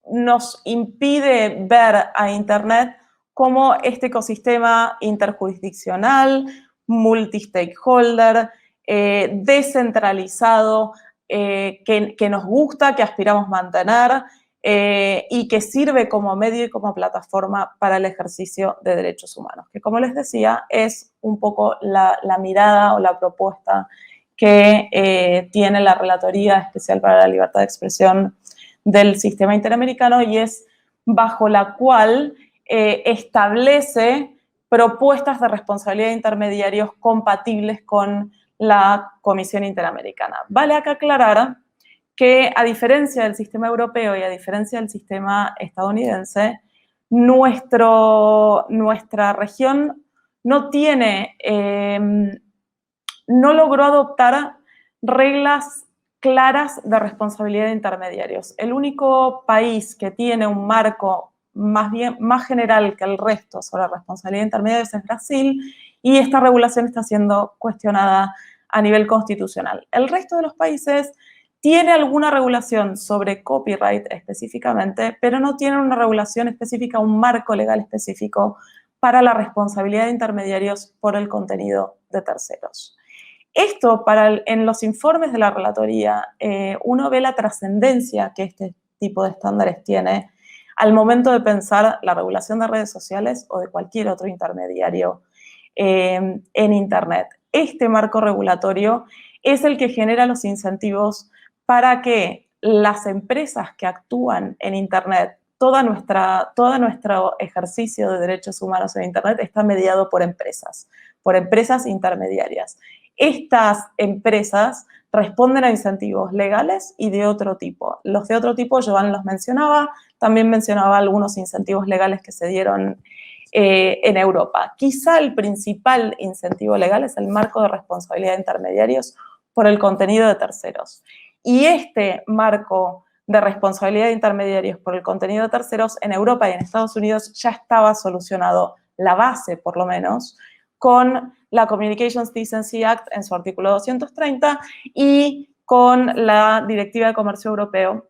nos impide ver a Internet como este ecosistema interjurisdiccional, multi-stakeholder, descentralizado, que nos gusta, que aspiramos mantener y que sirve como medio y como plataforma para el ejercicio de derechos humanos, que, como les decía, es un poco la mirada o la propuesta que tiene la Relatoría Especial para la Libertad de Expresión del sistema interamericano y es bajo la cual establece propuestas de responsabilidad de intermediarios compatibles con la Comisión Interamericana. Vale acá aclarar que, a diferencia del sistema europeo y a diferencia del sistema estadounidense, nuestra región no logró adoptar reglas claras de responsabilidad de intermediarios. El único país que tiene un marco más general que el resto sobre la responsabilidad de intermediarios es Brasil, y esta regulación está siendo cuestionada a nivel constitucional. El resto de los países tiene alguna regulación sobre copyright específicamente, pero no tienen una regulación específica, un marco legal específico para la responsabilidad de intermediarios por el contenido de terceros. Esto, en los informes de la relatoría, uno ve la trascendencia que este tipo de estándares tiene al momento de pensar la regulación de redes sociales o de cualquier otro intermediario en Internet. Este marco regulatorio es el que genera los incentivos para que las empresas que actúan en Internet, todo nuestro ejercicio de derechos humanos en Internet está mediado por empresas intermediarias. Estas empresas responden a incentivos legales y de otro tipo. Los de otro tipo, Joan los mencionaba, también mencionaba algunos incentivos legales que se dieron en Europa. Quizá el principal incentivo legal es el marco de responsabilidad de intermediarios por el contenido de terceros. Y este marco de responsabilidad de intermediarios por el contenido de terceros en Europa y en Estados Unidos ya estaba solucionado, la base por lo menos, con la Communications Decency Act en su artículo 230 y con la Directiva de Comercio Europeo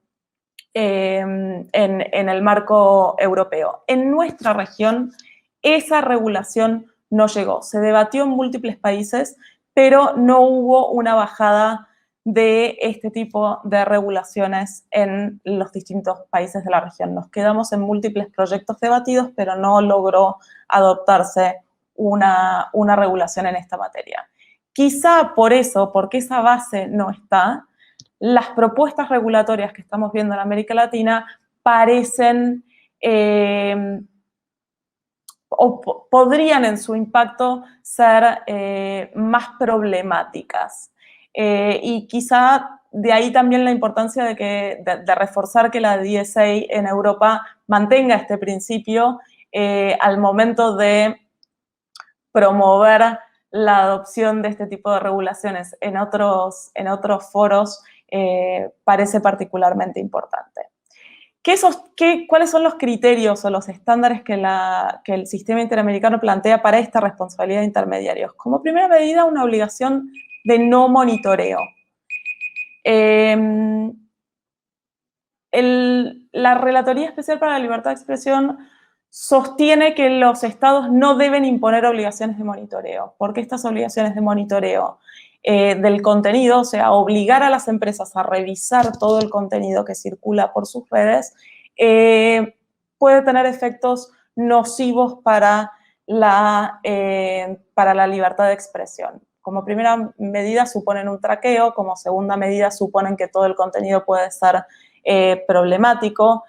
en el marco europeo. En nuestra región, esa regulación no llegó. Se debatió en múltiples países, pero no hubo una bajada de este tipo de regulaciones en los distintos países de la región. Nos quedamos en múltiples proyectos debatidos, pero no logró adoptarse una regulación en esta materia. Quizá por eso, porque esa base no está, las propuestas regulatorias que estamos viendo en América Latina parecen o podrían en su impacto ser más problemáticas. Y quizá de ahí también la importancia de reforzar que la DSA en Europa mantenga este principio al momento de promover la adopción de este tipo de regulaciones en otros foros parece particularmente importante. ¿Cuáles son los criterios o los estándares que el sistema interamericano plantea para esta responsabilidad de intermediarios? Como primera medida, una obligación de no monitoreo. La Relatoría Especial para la Libertad de Expresión sostiene que los estados no deben imponer obligaciones de monitoreo, porque estas obligaciones de monitoreo del contenido, o sea, obligar a las empresas a revisar todo el contenido que circula por sus redes, puede tener efectos nocivos para la libertad de expresión. Como primera medida suponen un traqueo, como segunda medida suponen que todo el contenido puede ser problemático.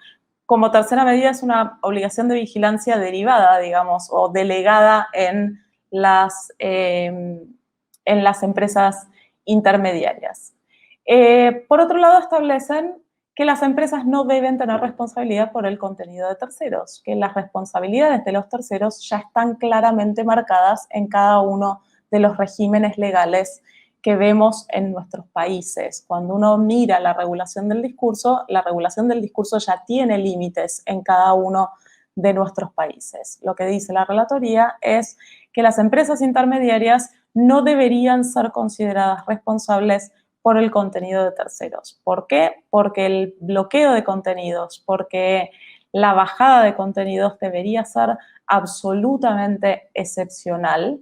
Como tercera medida es una obligación de vigilancia derivada, digamos, o delegada en las empresas intermediarias. Por otro lado, establecen que las empresas no deben tener responsabilidad por el contenido de terceros, que las responsabilidades de los terceros ya están claramente marcadas en cada uno de los regímenes legales que vemos en nuestros países. Cuando uno mira la regulación del discurso ya tiene límites en cada uno de nuestros países. Lo que dice la relatoría es que las empresas intermediarias no deberían ser consideradas responsables por el contenido de terceros. ¿Por qué? Porque el bloqueo de contenidos, porque la bajada de contenidos debería ser absolutamente excepcional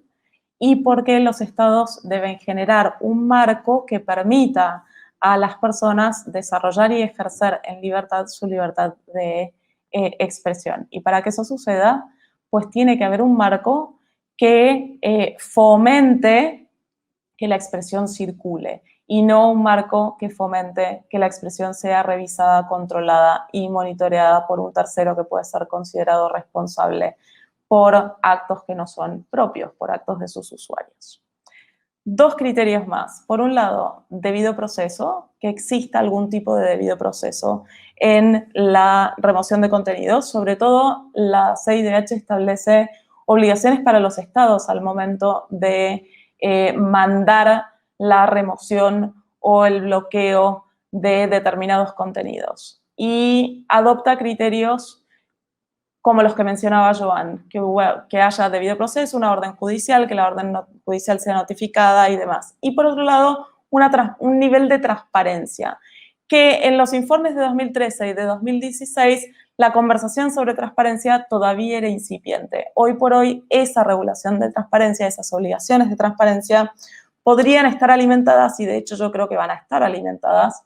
y porque los estados deben generar un marco que permita a las personas desarrollar y ejercer en libertad su libertad de expresión. Y para que eso suceda, pues tiene que haber un marco que fomente que la expresión circule y no un marco que fomente que la expresión sea revisada, controlada y monitoreada por un tercero que puede ser considerado responsable por actos que no son propios, por actos de sus usuarios. Dos criterios más. Por un lado, debido proceso, que exista algún tipo de debido proceso en la remoción de contenidos. Sobre todo, la CIDH establece obligaciones para los estados al momento de mandar la remoción o el bloqueo de determinados contenidos. Y adopta criterios como los que mencionaba Joan, que haya debido proceso, una orden judicial, que la orden judicial sea notificada y demás. Y por otro lado, un nivel de transparencia, que en los informes de 2013 y de 2016 la conversación sobre transparencia todavía era incipiente. Hoy por hoy esa regulación de transparencia, esas obligaciones de transparencia podrían estar alimentadas, y de hecho yo creo que van a estar alimentadas,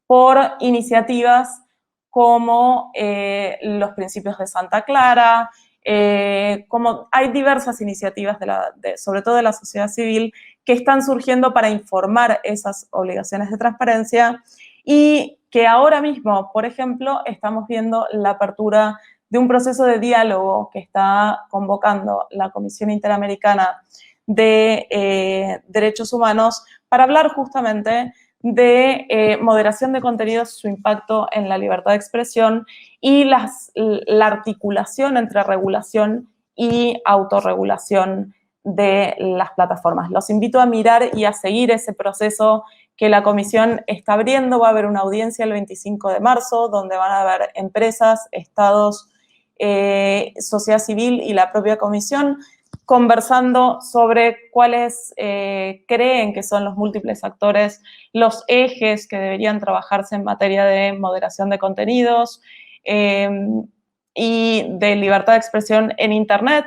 por iniciativas como los principios de Santa Clara, como hay diversas iniciativas, sobre todo de la sociedad civil, que están surgiendo para informar esas obligaciones de transparencia y que ahora mismo, por ejemplo, estamos viendo la apertura de un proceso de diálogo que está convocando la Comisión Interamericana de Derechos Humanos para hablar justamente de moderación de contenidos, su impacto en la libertad de expresión y la articulación entre regulación y autorregulación de las plataformas. Los invito a mirar y a seguir ese proceso que la Comisión está abriendo. Va a haber una audiencia el 25 de marzo donde van a haber empresas, estados, sociedad civil y la propia Comisión conversando sobre cuáles creen que son los múltiples actores, los ejes que deberían trabajarse en materia de moderación de contenidos y de libertad de expresión en Internet,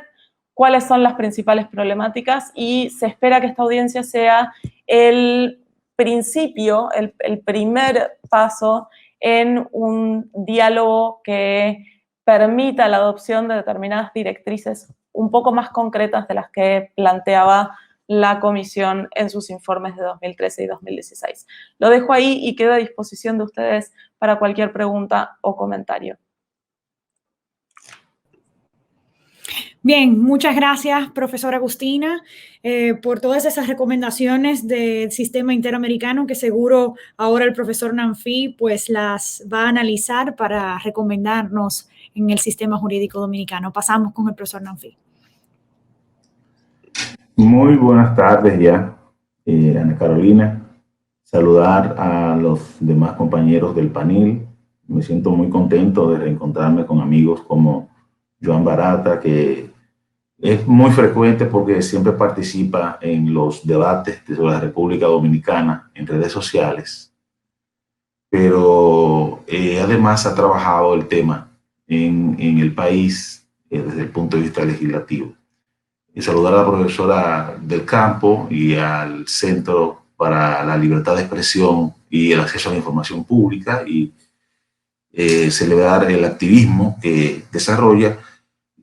cuáles son las principales problemáticas, y se espera que esta audiencia sea el principio, el primer paso en un diálogo que permita la adopción de determinadas directrices un poco más concretas de las que planteaba la Comisión en sus informes de 2013 y 2016. Lo dejo ahí y quedo a disposición de ustedes para cualquier pregunta o comentario. Bien, muchas gracias, profesora Agustina, por todas esas recomendaciones del sistema interamericano que seguro ahora el profesor Nanfi pues las va a analizar para recomendarnos en el sistema jurídico dominicano. Pasamos con el profesor Nanfi. Muy buenas tardes ya, Ana Carolina. Saludar a los demás compañeros del panel. Me siento muy contento de reencontrarme con amigos como Joan Barata, que es muy frecuente porque siempre participa en los debates sobre la República Dominicana en redes sociales, pero además ha trabajado el tema en el país desde el punto de vista legislativo. Y saludar a la profesora del campo y al Centro para la Libertad de Expresión y el Acceso a la Información Pública, y celebrar el activismo que desarrolla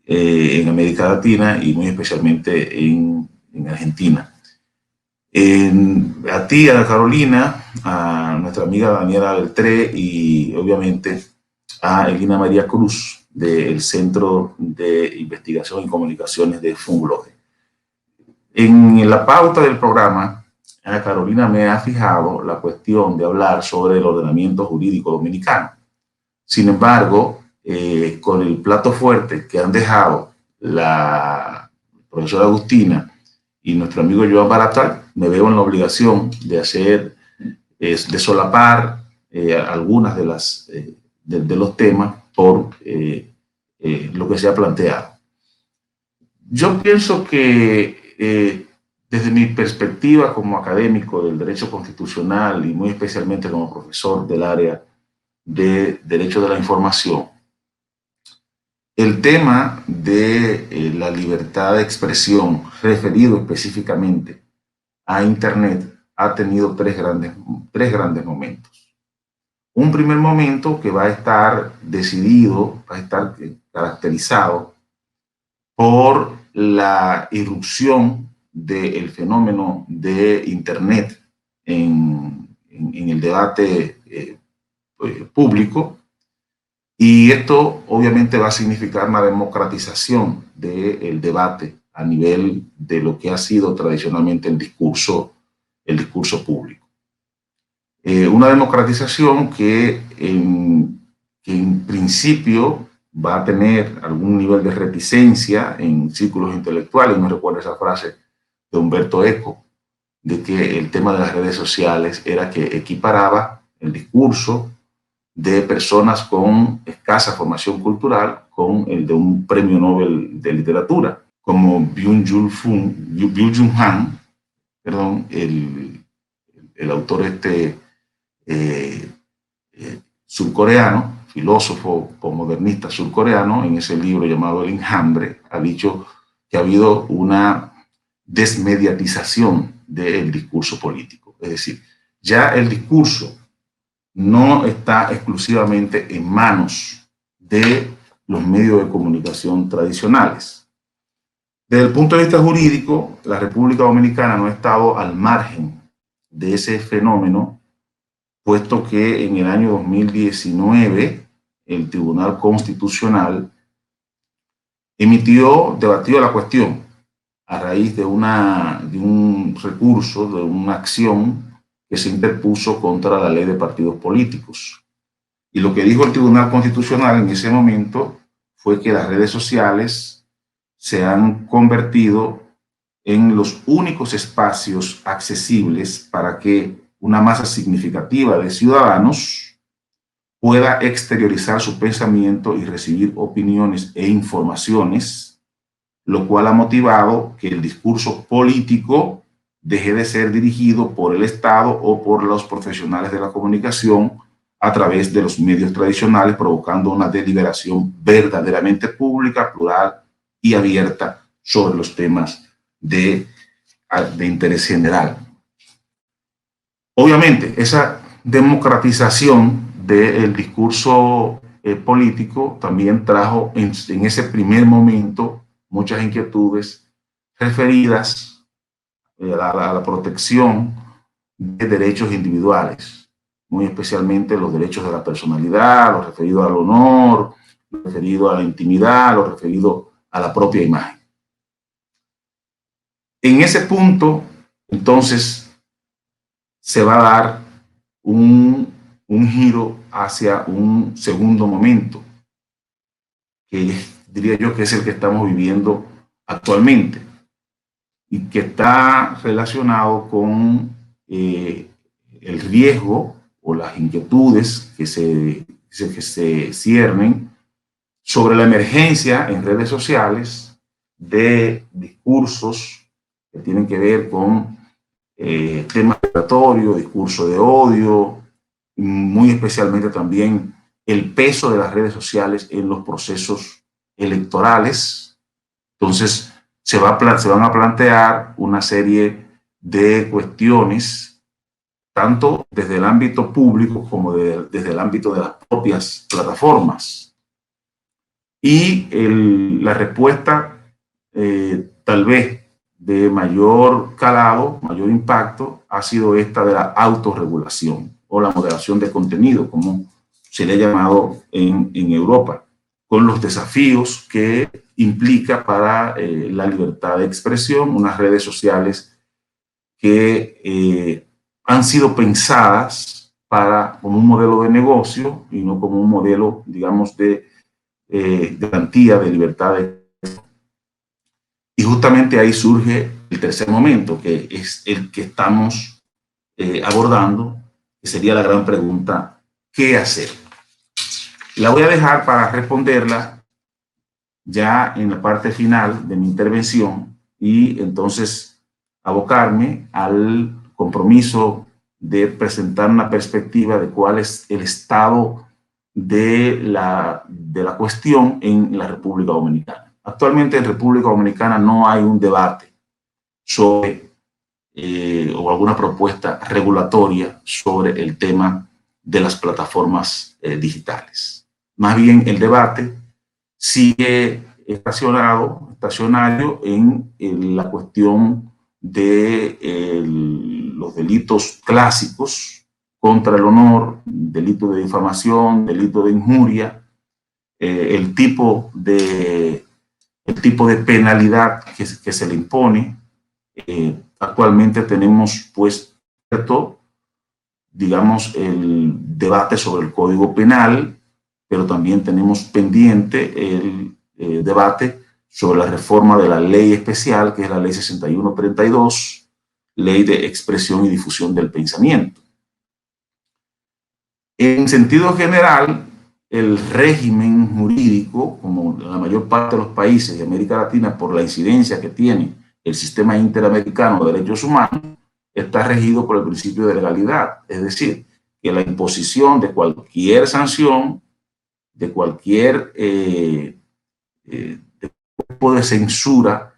en América Latina y muy especialmente en Argentina. A ti, Ana Carolina, a nuestra amiga Daniela Beltré y obviamente a Elina María Cruz del Centro de Investigación y Comunicaciones de Funglode. En la pauta del programa, Ana Carolina me ha fijado la cuestión de hablar sobre el ordenamiento jurídico dominicano. Sin embargo, con el plato fuerte que han dejado la profesora Agustina y nuestro amigo Joan Barata, me veo en la obligación de solapar algunas de los temas por lo que se ha planteado. Yo pienso que desde mi perspectiva como académico del derecho constitucional y muy especialmente como profesor del área de Derecho de la Información, el tema de la libertad de expresión referido específicamente a Internet ha tenido tres grandes momentos. Un primer momento que va a estar decidido, va a estar caracterizado por la irrupción del fenómeno de Internet en el debate público, y esto obviamente va a significar una democratización del debate a nivel de lo que ha sido tradicionalmente el discurso público. Una democratización que en principio va a tener algún nivel de reticencia en círculos intelectuales. No recuerdo esa frase de Humberto Eco, de que el tema de las redes sociales era que equiparaba el discurso de personas con escasa formación cultural con el de un premio Nobel de literatura, como Byung-Chul Han, perdón, el autor surcoreano, filósofo posmodernista surcoreano, en ese libro llamado El Enjambre, ha dicho que ha habido una desmediatización del discurso político. Es decir, ya el discurso no está exclusivamente en manos de los medios de comunicación tradicionales. Desde el punto de vista jurídico, la República Dominicana no ha estado al margen de ese fenómeno, puesto que en el año 2019 el Tribunal Constitucional debatió la cuestión a raíz de un recurso, de una acción que se interpuso contra la ley de partidos políticos. Y lo que dijo el Tribunal Constitucional en ese momento fue que las redes sociales se han convertido en los únicos espacios accesibles para que una masa significativa de ciudadanos pueda exteriorizar su pensamiento y recibir opiniones e informaciones, lo cual ha motivado que el discurso político deje de ser dirigido por el Estado o por los profesionales de la comunicación a través de los medios tradicionales, provocando una deliberación verdaderamente pública, plural y abierta sobre los temas de interés general. Obviamente, esa democratización del discurso político también trajo en ese primer momento muchas inquietudes referidas a la protección de derechos individuales, muy especialmente los derechos de la personalidad, lo referido al honor, lo referido a la intimidad, lo referido a la propia imagen. En ese punto, entonces, se va a dar un giro hacia un segundo momento, que diría yo que es el que estamos viviendo actualmente y que está relacionado con el riesgo o las inquietudes que se ciernen sobre la emergencia en redes sociales de discursos que tienen que ver con temas migratorios, discurso de odio, muy especialmente también el peso de las redes sociales en los procesos electorales. Entonces, se van a plantear una serie de cuestiones, tanto desde el ámbito público como desde el ámbito de las propias plataformas. Y la respuesta, tal vez de mayor calado, mayor impacto, ha sido esta de la autorregulación o la moderación de contenido, como se le ha llamado en Europa, con los desafíos que implica para la libertad de expresión, unas redes sociales que han sido pensadas como un modelo de negocio y no como un modelo, digamos, de garantía de libertad de expresión. Y justamente ahí surge el tercer momento, que es el que estamos abordando, que sería la gran pregunta: ¿qué hacer? La voy a dejar para responderla ya en la parte final de mi intervención y entonces abocarme al compromiso de presentar una perspectiva de cuál es el estado de la cuestión en la República Dominicana. Actualmente en República Dominicana no hay un debate sobre o alguna propuesta regulatoria sobre el tema de las plataformas digitales. Más bien el debate sigue estacionario en la cuestión de los delitos clásicos contra el honor, delito de difamación, delito de injuria, el tipo de penalidad que se le impone. Actualmente tenemos, pues, digamos, el debate sobre el Código Penal, pero también tenemos pendiente el debate sobre la reforma de la ley especial, que es la ley 6132, ley de expresión y difusión del pensamiento. En sentido general, el régimen jurídico, como en la mayor parte de los países de América Latina, por la incidencia que tiene el sistema interamericano de derechos humanos, está regido por el principio de legalidad, es decir, que la imposición de cualquier sanción, de cualquier tipo de censura,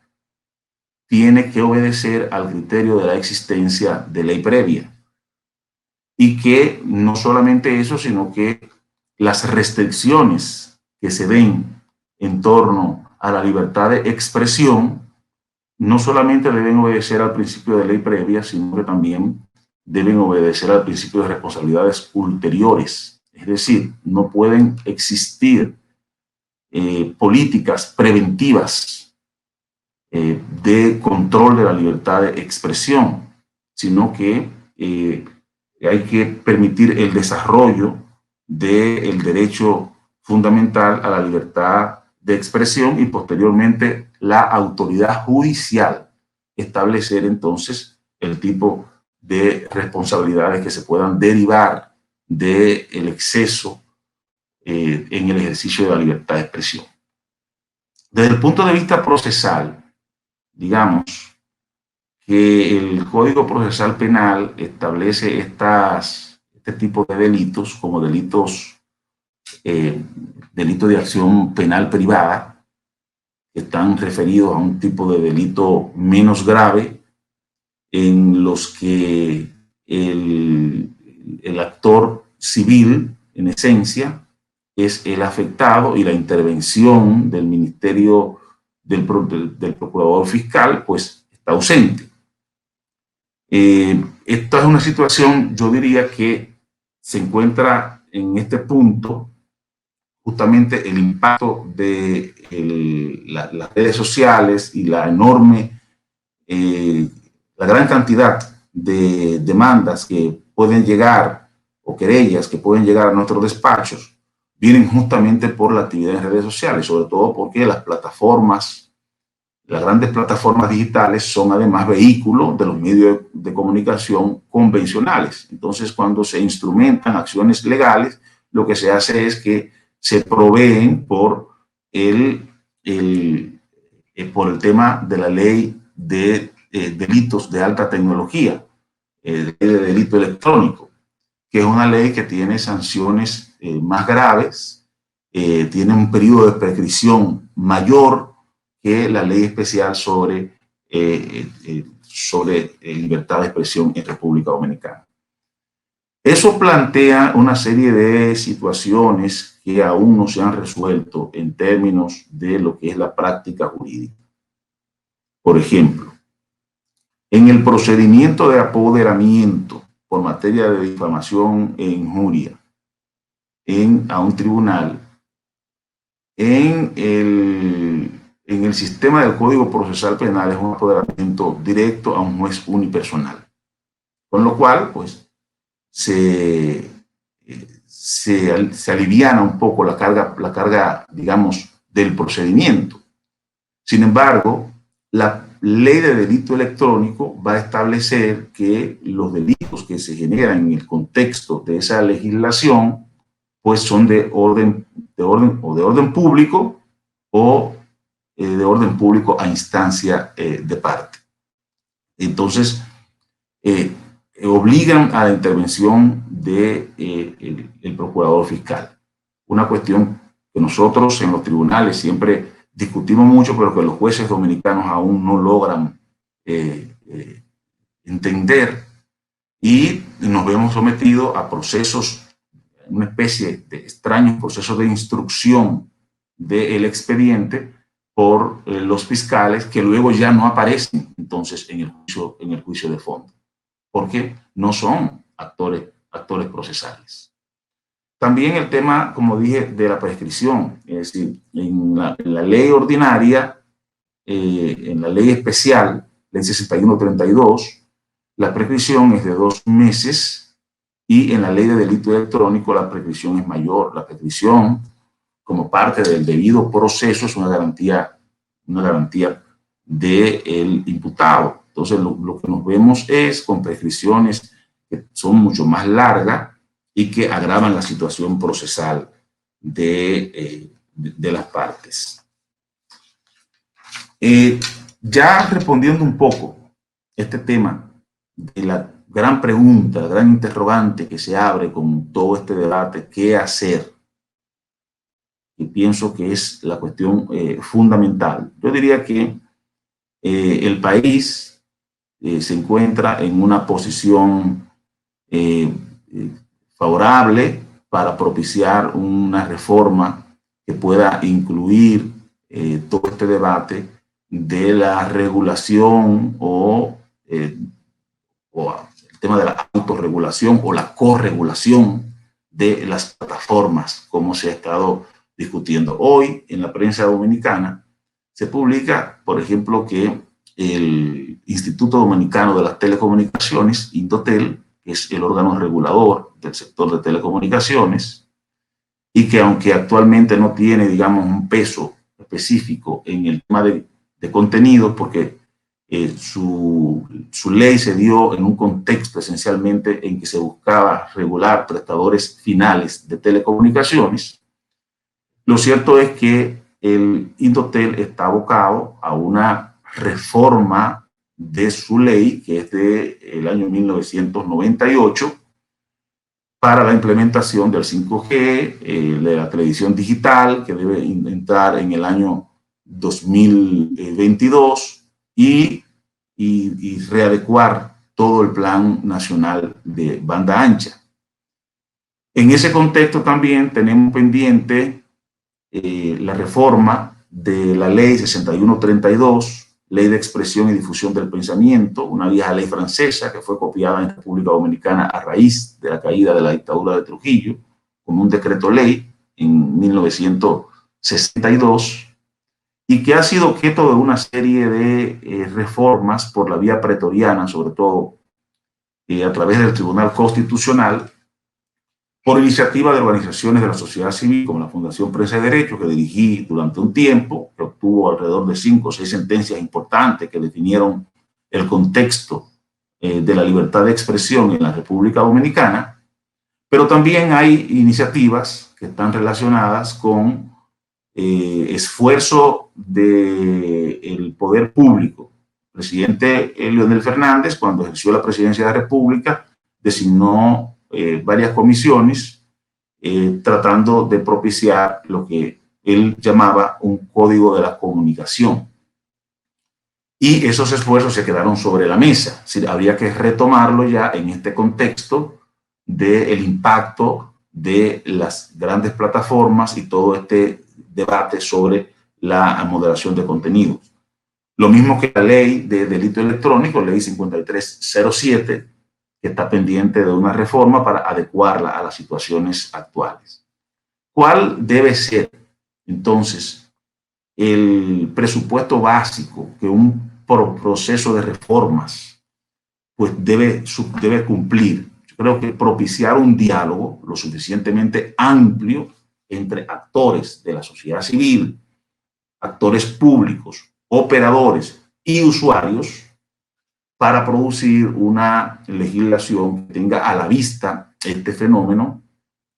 tiene que obedecer al criterio de la existencia de ley previa. Y que no solamente eso, sino que las restricciones que se den en torno a la libertad de expresión no solamente deben obedecer al principio de ley previa, sino que también deben obedecer al principio de responsabilidades ulteriores. Es decir, no pueden existir políticas preventivas de control de la libertad de expresión, sino que hay que permitir el desarrollo del derecho fundamental a la libertad de expresión y posteriormente la autoridad judicial establecer entonces el tipo de responsabilidades que se puedan derivar del exceso en el ejercicio de la libertad de expresión. Desde el punto de vista procesal, digamos que el Código Procesal Penal establece este tipo de delitos como delitos de acción penal privada, que están referidos a un tipo de delito menos grave, en los que el actor civil, en esencia, es el afectado, y la intervención del Ministerio del Procurador Fiscal, pues, está ausente. Esta es una situación, yo diría, que se encuentra en este punto justamente el impacto de las redes sociales y la enorme, la gran cantidad de demandas que pueden llegar, o querellas que pueden llegar a nuestros despachos, vienen justamente por la actividad en redes sociales, sobre todo porque las grandes plataformas digitales son además vehículos de los medios de comunicación convencionales. Entonces, cuando se instrumentan acciones legales, lo que se hace es que se proveen por el tema de la ley de delitos de alta tecnología, de delito electrónico, que es una ley que tiene sanciones más graves, tiene un periodo de prescripción mayor que la ley especial sobre libertad de expresión en República Dominicana. Eso plantea una serie de situaciones que aún no se han resuelto en términos de lo que es la práctica jurídica. Por ejemplo, en el procedimiento de apoderamiento por materia de difamación e injuria a un tribunal, en el sistema del Código Procesal Penal es un apoderamiento directo a un juez unipersonal, con lo cual, pues, se aliviana un poco la carga, digamos, del procedimiento. Sin embargo, la ley de delito electrónico va a establecer que los delitos que se generan en el contexto de esa legislación, pues, son de orden público o de orden público a instancia de parte. Entonces, obligan a la intervención del procurador fiscal. Una cuestión que nosotros en los tribunales siempre discutimos mucho, pero que los jueces dominicanos aún no logran entender, y nos vemos sometidos a procesos, una especie de extraños procesos de instrucción del expediente por los fiscales, que luego ya no aparecen entonces en el juicio de fondo, porque no son actores procesales. También el tema, como dije, de la prescripción, es decir, en la ley ordinaria, en la ley especial, ley 6132, la prescripción es de 2 meses, y en la ley de delito electrónico la prescripción es mayor. La prescripción, como parte del debido proceso, es una garantía del imputado. Entonces, lo que nos vemos es con prescripciones que son mucho más largas y que agravan la situación procesal de las partes. Ya respondiendo un poco este tema de la gran pregunta, la gran interrogante que se abre con todo este debate, ¿qué hacer? Y pienso que es la cuestión fundamental. Yo diría que el país se encuentra en una posición favorable para propiciar una reforma que pueda incluir todo este debate de la regulación o el tema de la autorregulación o la corregulación de las plataformas, como se ha estado discutiendo. Hoy en la prensa dominicana se publica, por ejemplo, que el Instituto Dominicano de las Telecomunicaciones, Indotel, que es el órgano regulador del sector de telecomunicaciones, y que aunque actualmente no tiene, digamos, un peso específico en el tema de contenidos, porque su ley se dio en un contexto esencialmente en que se buscaba regular prestadores finales de telecomunicaciones, lo cierto es que el Indotel está abocado a una reforma de su ley, que es del año 1998, para la implementación del 5G, de la televisión digital, que debe entrar en el año 2022, y readecuar todo el Plan Nacional de Banda Ancha. En ese contexto también tenemos pendiente la reforma de la Ley 6132, Ley de Expresión y Difusión del Pensamiento, una vieja ley francesa que fue copiada en República Dominicana a raíz de la caída de la dictadura de Trujillo, como un decreto ley en 1962, y que ha sido objeto de una serie de reformas por la vía pretoriana, sobre todo a través del Tribunal Constitucional, por iniciativa de organizaciones de la sociedad civil, como la Fundación Prensa y Derecho, que dirigí durante un tiempo, que obtuvo alrededor de 5 o 6 sentencias importantes que definieron el contexto de la libertad de expresión en la República Dominicana. Pero también hay iniciativas que están relacionadas con esfuerzo del poder público. El presidente Leonel Fernández, cuando ejerció la presidencia de la República, designó varias comisiones tratando de propiciar lo que él llamaba un código de la comunicación. Y esos esfuerzos se quedaron sobre la mesa. Es decir, habría que retomarlo ya en este contexto del impacto de las grandes plataformas y todo este debate sobre la moderación de contenidos. Lo mismo que la ley de delito electrónico, ley 5307, que está pendiente de una reforma para adecuarla a las situaciones actuales. ¿Cuál debe ser, entonces, el presupuesto básico que un proceso de reformas pues debe cumplir? Yo creo que propiciar un diálogo lo suficientemente amplio entre actores de la sociedad civil, actores públicos, operadores y usuarios, para producir una legislación que tenga a la vista este fenómeno,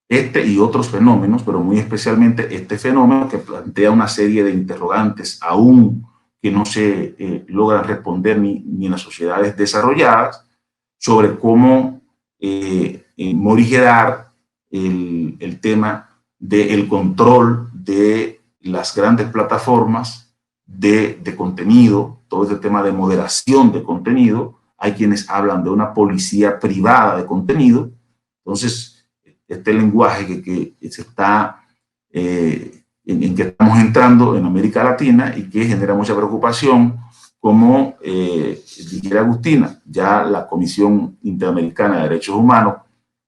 este y otros fenómenos, pero muy especialmente este fenómeno que plantea una serie de interrogantes aún que no se logran responder ni en las sociedades desarrolladas, sobre cómo morigerar el tema del control de las grandes plataformas de contenido, todo este tema de moderación de contenido. Hay quienes hablan de una policía privada de contenido. Entonces, este lenguaje que se está, en que estamos entrando en América Latina y que genera mucha preocupación, como dijera Agustina, ya la Comisión Interamericana de Derechos Humanos,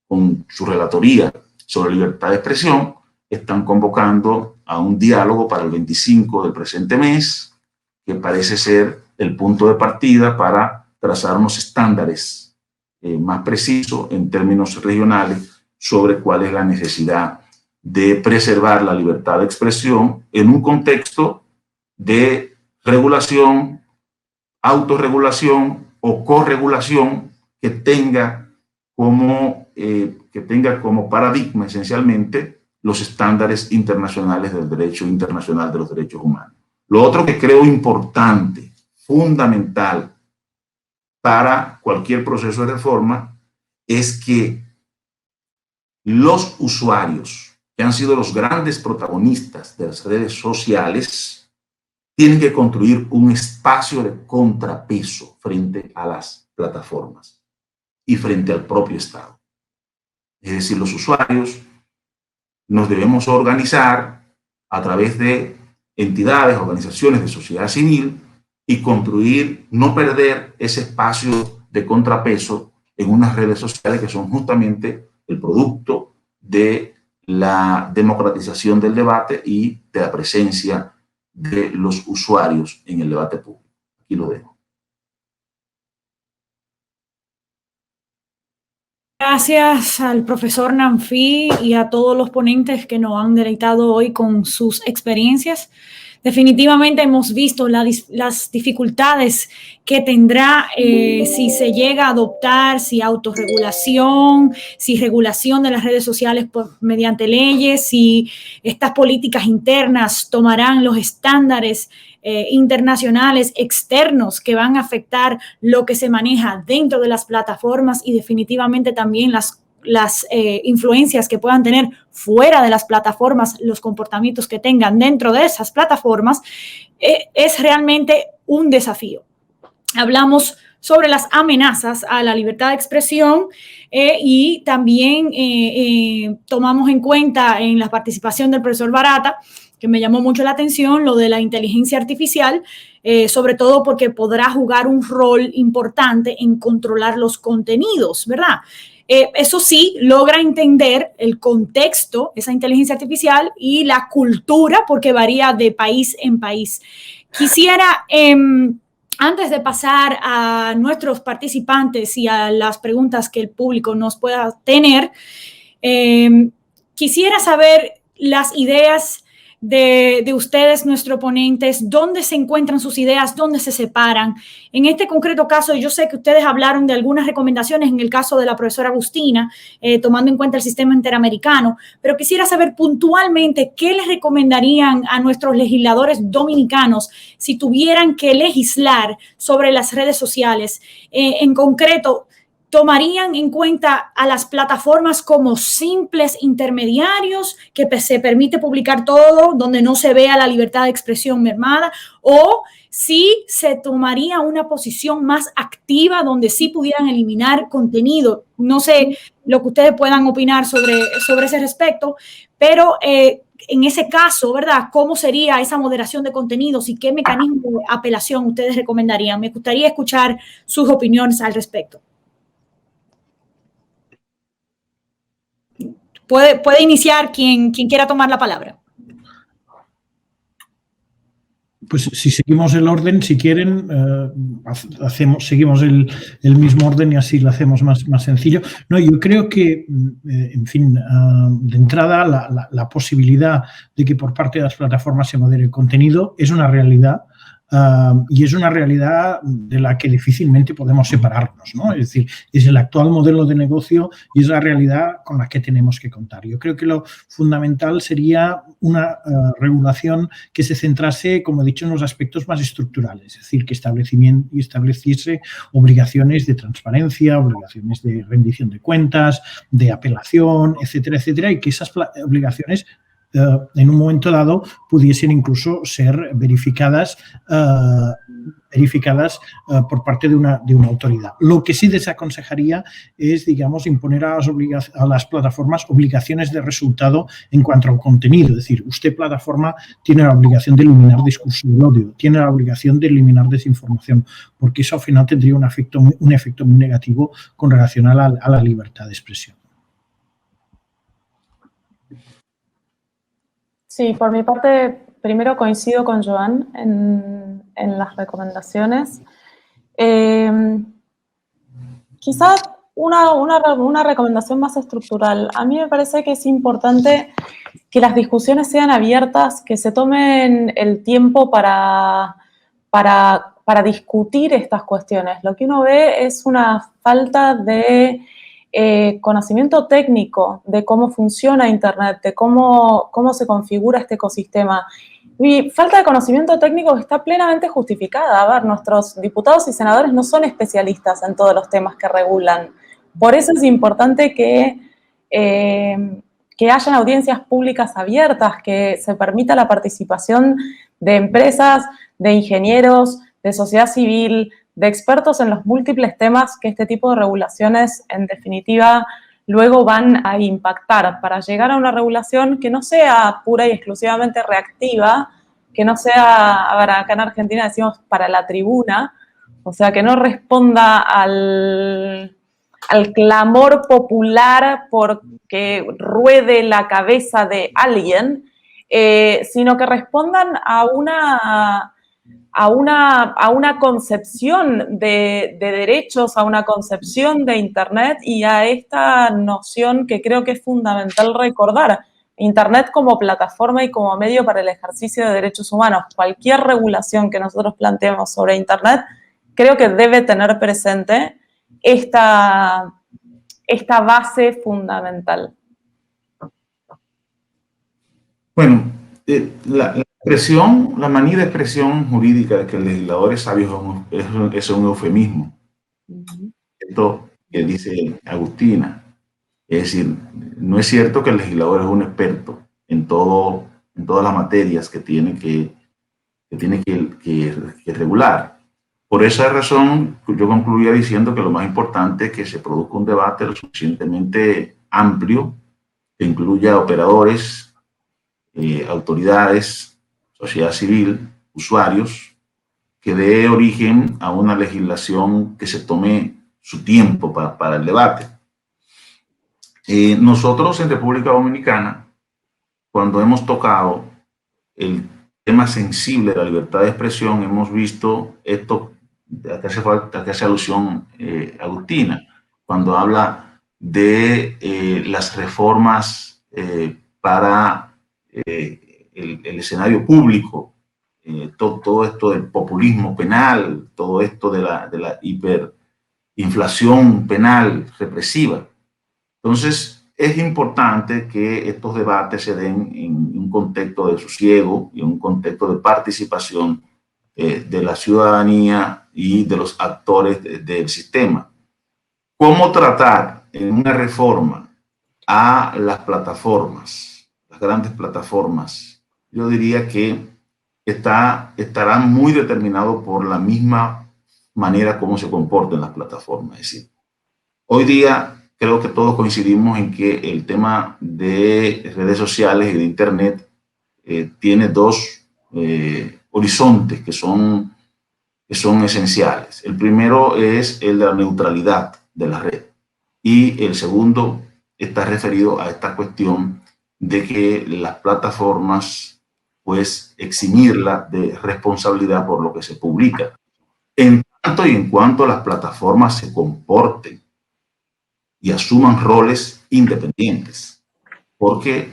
con su relatoría sobre libertad de expresión, están convocando a un diálogo para el 25 del presente mes, que parece ser el punto de partida para trazar unos estándares más precisos en términos regionales sobre cuál es la necesidad de preservar la libertad de expresión en un contexto de regulación, autorregulación o corregulación que tenga como paradigma esencialmente los estándares internacionales del derecho internacional de los derechos humanos. Lo otro que creo importante, fundamental para cualquier proceso de reforma, es que los usuarios, que han sido los grandes protagonistas de las redes sociales, tienen que construir un espacio de contrapeso frente a las plataformas y frente al propio Estado. Es decir, los usuarios nos debemos organizar a través de entidades, organizaciones de sociedad civil y construir, no perder ese espacio de contrapeso en unas redes sociales que son justamente el producto de la democratización del debate y de la presencia de los usuarios en el debate público. Aquí lo dejo. Gracias al profesor Nanfi y a todos los ponentes que nos han deleitado hoy con sus experiencias. Definitivamente hemos visto las dificultades que tendrá si se llega a adoptar, si autorregulación, si regulación de las redes sociales mediante leyes, si estas políticas internas tomarán los estándares internacionales externos que van a afectar lo que se maneja dentro de las plataformas y definitivamente también las influencias que puedan tener fuera de las plataformas, los comportamientos que tengan dentro de esas plataformas, es realmente un desafío. Hablamos sobre las amenazas a la libertad de expresión y también tomamos en cuenta en la participación del profesor Barata, que me llamó mucho la atención, lo de la inteligencia artificial, sobre todo porque podrá jugar un rol importante en controlar los contenidos, ¿verdad? Eso sí, logra entender el contexto, esa inteligencia artificial y la cultura, porque varía de país en país. Quisiera, antes de pasar a nuestros participantes y a las preguntas que el público nos pueda tener, quisiera saber las ideas de ustedes, nuestros ponentes, dónde se encuentran sus ideas, dónde se separan. En este concreto caso, yo sé que ustedes hablaron de algunas recomendaciones en el caso de la profesora Agustina, tomando en cuenta el sistema interamericano, pero quisiera saber puntualmente qué les recomendarían a nuestros legisladores dominicanos si tuvieran que legislar sobre las redes sociales. En concreto, ¿tomarían en cuenta a las plataformas como simples intermediarios que se permite publicar todo, donde no se vea la libertad de expresión mermada? ¿O si se tomaría una posición más activa donde sí pudieran eliminar contenido? No sé lo que ustedes puedan opinar sobre ese respecto, pero en ese caso, ¿verdad? ¿Cómo sería esa moderación de contenidos y qué mecanismo de apelación ustedes recomendarían? Me gustaría escuchar sus opiniones al respecto. Puede iniciar quien quiera tomar la palabra. Pues si seguimos el orden, si quieren, seguimos el mismo orden y así lo hacemos más sencillo. No, yo creo que, en fin, de entrada, la posibilidad de que por parte de las plataformas se modere el contenido es una realidad. Y es una realidad de la que difícilmente podemos separarnos, ¿no? Es decir, es el actual modelo de negocio y es la realidad con la que tenemos que contar. Yo creo que lo fundamental sería una regulación que se centrase, como he dicho, en los aspectos más estructurales, es decir, que estableciese obligaciones de transparencia, obligaciones de rendición de cuentas, de apelación, etcétera, etcétera, y que esas obligaciones en un momento dado pudiesen incluso ser verificadas por parte de una autoridad. Lo que sí desaconsejaría es, digamos, imponer a las plataformas obligaciones de resultado en cuanto al contenido. Es decir, usted, plataforma, tiene la obligación de eliminar discurso del odio, tiene la obligación de eliminar desinformación, porque eso al final tendría un efecto muy negativo con relación a la libertad de expresión. Sí, por mi parte, primero coincido con Joan en las recomendaciones. Quizás una recomendación más estructural. A mí me parece que es importante que las discusiones sean abiertas, que se tomen el tiempo para discutir estas cuestiones. Lo que uno ve es una falta de conocimiento técnico de cómo funciona Internet, de cómo se configura este ecosistema. Y falta de conocimiento técnico está plenamente justificada. A ver, nuestros diputados y senadores no son especialistas en todos los temas que regulan. Por eso es importante que hayan audiencias públicas abiertas, que se permita la participación de empresas, de ingenieros, de sociedad civil, de expertos en los múltiples temas que este tipo de regulaciones, en definitiva, luego van a impactar para llegar a una regulación que no sea pura y exclusivamente reactiva, que no sea, a ver, acá en Argentina decimos para la tribuna, o sea, que no responda al clamor popular porque ruede la cabeza de alguien, sino que respondan a una concepción de derechos, a una concepción de Internet y a esta noción que creo que es fundamental recordar. Internet como plataforma y como medio para el ejercicio de derechos humanos. Cualquier regulación que nosotros planteemos sobre Internet creo que debe tener presente esta base fundamental. Bueno, la manía de expresión jurídica de que el legislador es sabio es un eufemismo. Esto que dice Agustina. Es decir, no es cierto que el legislador es un experto en todas las materias que tiene que regular. Por esa razón, yo concluía diciendo que lo más importante es que se produzca un debate lo suficientemente amplio, que incluya operadores, autoridades, sociedad civil, usuarios, que dé origen a una legislación que se tome su tiempo para el debate. Nosotros en República Dominicana, cuando hemos tocado el tema sensible de la libertad de expresión, hemos visto esto a que hace alusión Agustina, cuando habla de las reformas para el escenario público, todo esto del populismo penal, todo esto de la hiperinflación penal represiva. Entonces, es importante que estos debates se den en un contexto de sosiego y en un contexto de participación de la ciudadanía y de los actores del sistema. ¿Cómo tratar en una reforma a las plataformas, las grandes plataformas? Yo diría que estará muy determinado por la misma manera como se comportan las plataformas. Es decir, hoy día creo que todos coincidimos en que el tema de redes sociales y de Internet tiene dos horizontes que son esenciales. El primero es el de la neutralidad de la red y el segundo está referido a esta cuestión de que las plataformas, pues, eximirla de responsabilidad por lo que se publica. En tanto y en cuanto las plataformas se comporten y asuman roles independientes, porque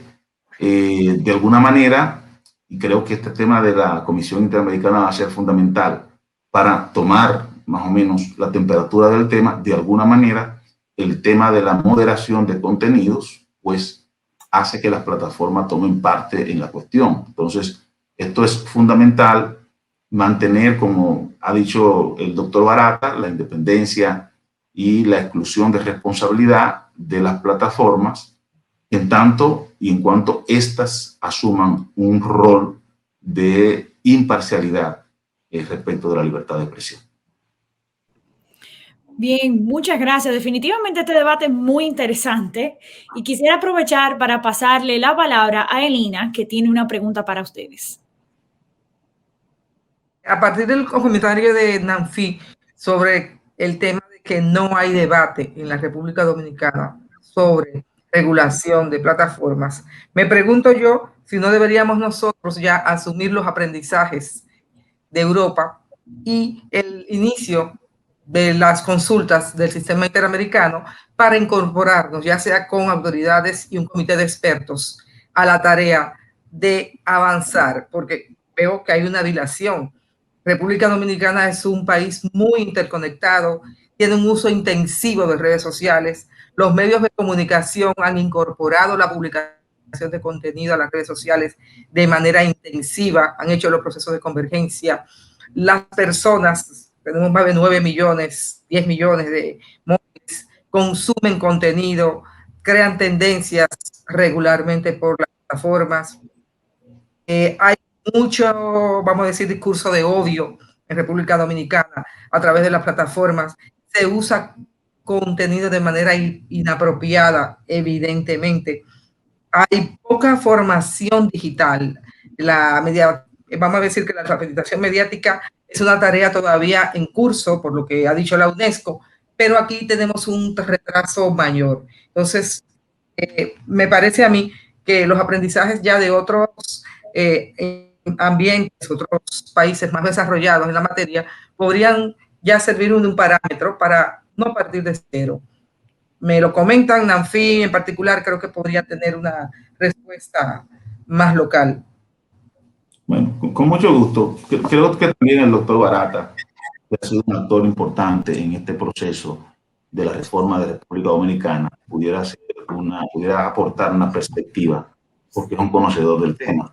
de alguna manera, y creo que este tema de la Comisión Interamericana va a ser fundamental para tomar más o menos la temperatura del tema, de alguna manera el tema de la moderación de contenidos, pues hace que las plataformas tomen parte en la cuestión. Entonces, esto es fundamental, mantener, como ha dicho el doctor Barata, la independencia y la exclusión de responsabilidad de las plataformas, en tanto y en cuanto éstas asuman un rol de imparcialidad respecto de la libertad de expresión. Bien, muchas gracias. Definitivamente este debate es muy interesante y quisiera aprovechar para pasarle la palabra a Elina, que tiene una pregunta para ustedes. A partir del comentario de Nanfi sobre el tema de que no hay debate en la República Dominicana sobre regulación de plataformas, me pregunto yo si no deberíamos nosotros ya asumir los aprendizajes de Europa y el inicio de las consultas del sistema interamericano para incorporarnos, ya sea con autoridades y un comité de expertos, a la tarea de avanzar, porque veo que hay una dilación. República Dominicana es un país muy interconectado, tiene un uso intensivo de redes sociales, los medios de comunicación han incorporado la publicación de contenido a las redes sociales de manera intensiva, han hecho los procesos de convergencia. Las personas, tenemos más de 9 millones, 10 millones de móviles, consumen contenido, crean tendencias regularmente por las plataformas. Hay mucho, vamos a decir, discurso de odio en República Dominicana a través de las plataformas. Se usa contenido de manera inapropiada, evidentemente. Hay poca formación digital. Vamos a decir que la alfabetización mediática es una tarea todavía en curso, por lo que ha dicho la UNESCO, pero aquí tenemos un retraso mayor. Entonces, me parece a mí que los aprendizajes ya de otros ambientes, otros países más desarrollados en la materia, podrían ya servir un parámetro para no partir de cero. Me lo comentan, Nanfi en particular creo que podría tener una respuesta más local. Bueno, con mucho gusto. Creo que también el doctor Barata ha sido un actor importante en este proceso de la reforma de la República Dominicana, pudiera aportar una perspectiva, porque es un conocedor del tema.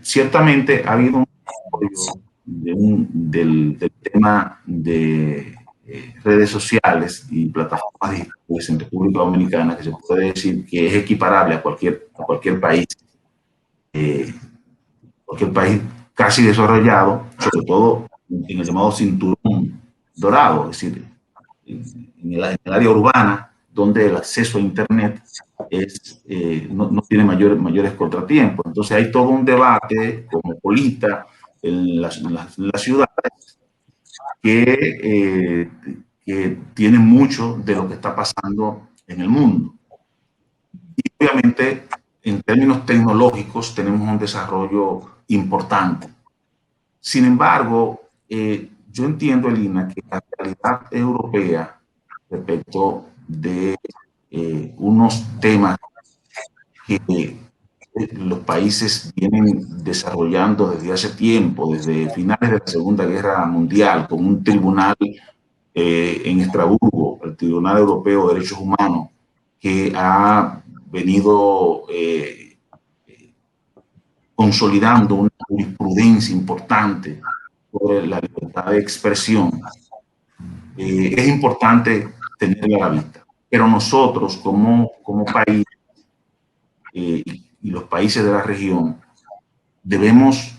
Ciertamente ha habido un desarrollo del tema de redes sociales y plataformas digitales en República Dominicana que se puede decir que es equiparable a cualquier país, cualquier país casi desarrollado, sobre todo en el llamado cinturón dorado, es decir, en el área urbana, donde el acceso a Internet no tiene mayores contratiempos. Entonces hay todo un debate cosmopolita en las ciudades que tiene mucho de lo que está pasando en el mundo. Y obviamente, en términos tecnológicos, tenemos un desarrollo importante. Sin embargo, yo entiendo, Elina, que la realidad europea respecto de unos temas que los países vienen desarrollando desde hace tiempo, desde finales de la Segunda Guerra Mundial, como un tribunal en Estrasburgo, el Tribunal Europeo de Derechos Humanos, que ha venido consolidando una jurisprudencia importante sobre la libertad de expresión. Es importante tenerla a la vista. Pero nosotros, como país, y los países de la región, debemos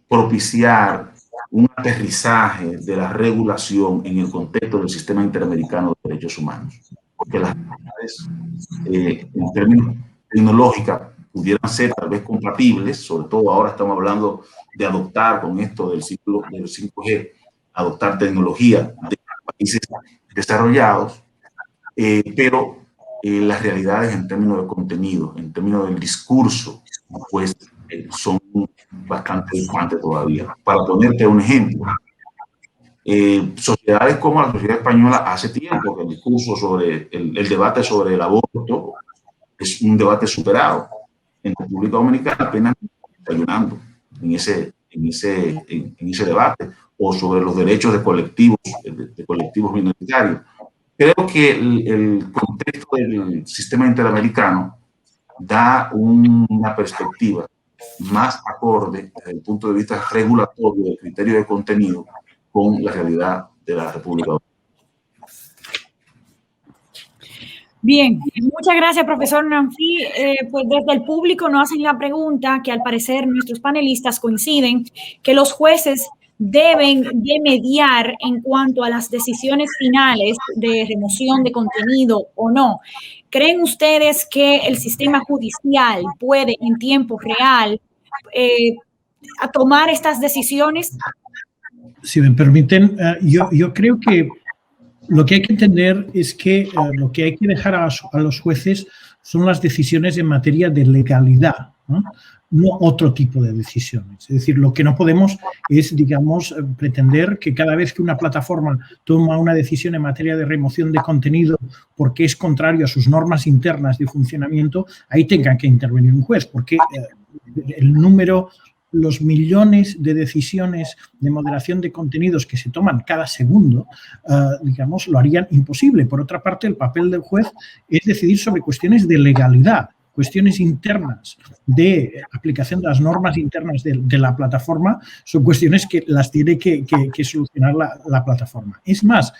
propiciar un aterrizaje de la regulación en el contexto del sistema interamericano de derechos humanos. Porque las realidades, en términos tecnológicos, pudieran ser tal vez compatibles, sobre todo ahora estamos hablando de adoptar con esto del 5G, adoptar tecnología de países desarrollados, pero las realidades en términos de contenido, en términos del discurso, pues son bastante distantes todavía. Para ponerte un ejemplo, sociedades como la sociedad española, hace tiempo que el discurso sobre el debate sobre el aborto es un debate superado. En República Dominicana apenas está ayunando en ese debate, o sobre los derechos de colectivos minoritarios. Creo que el contexto del sistema interamericano da una perspectiva más acorde desde el punto de vista regulatorio del criterio de contenido con la realidad de la República Dominicana. Bien, muchas gracias, profesor Nanfi. Pues desde el público nos hacen la pregunta que al parecer nuestros panelistas coinciden que los jueces deben de mediar en cuanto a las decisiones finales de remoción de contenido o no. ¿Creen ustedes que el sistema judicial puede en tiempo real a tomar estas decisiones? Si me permiten, yo creo que lo que hay que entender es que lo que hay que dejar a los jueces son las decisiones en materia de legalidad, no otro tipo de decisiones. Es decir, lo que no podemos es, digamos, pretender que cada vez que una plataforma toma una decisión en materia de remoción de contenido porque es contrario a sus normas internas de funcionamiento, ahí tenga que intervenir un juez, porque el número, los millones de decisiones de moderación de contenidos que se toman cada segundo, digamos, lo harían imposible. Por otra parte, el papel del juez es decidir sobre cuestiones de legalidad, cuestiones internas de aplicación de las normas internas de la plataforma, son cuestiones que las tiene que solucionar la plataforma. Es más,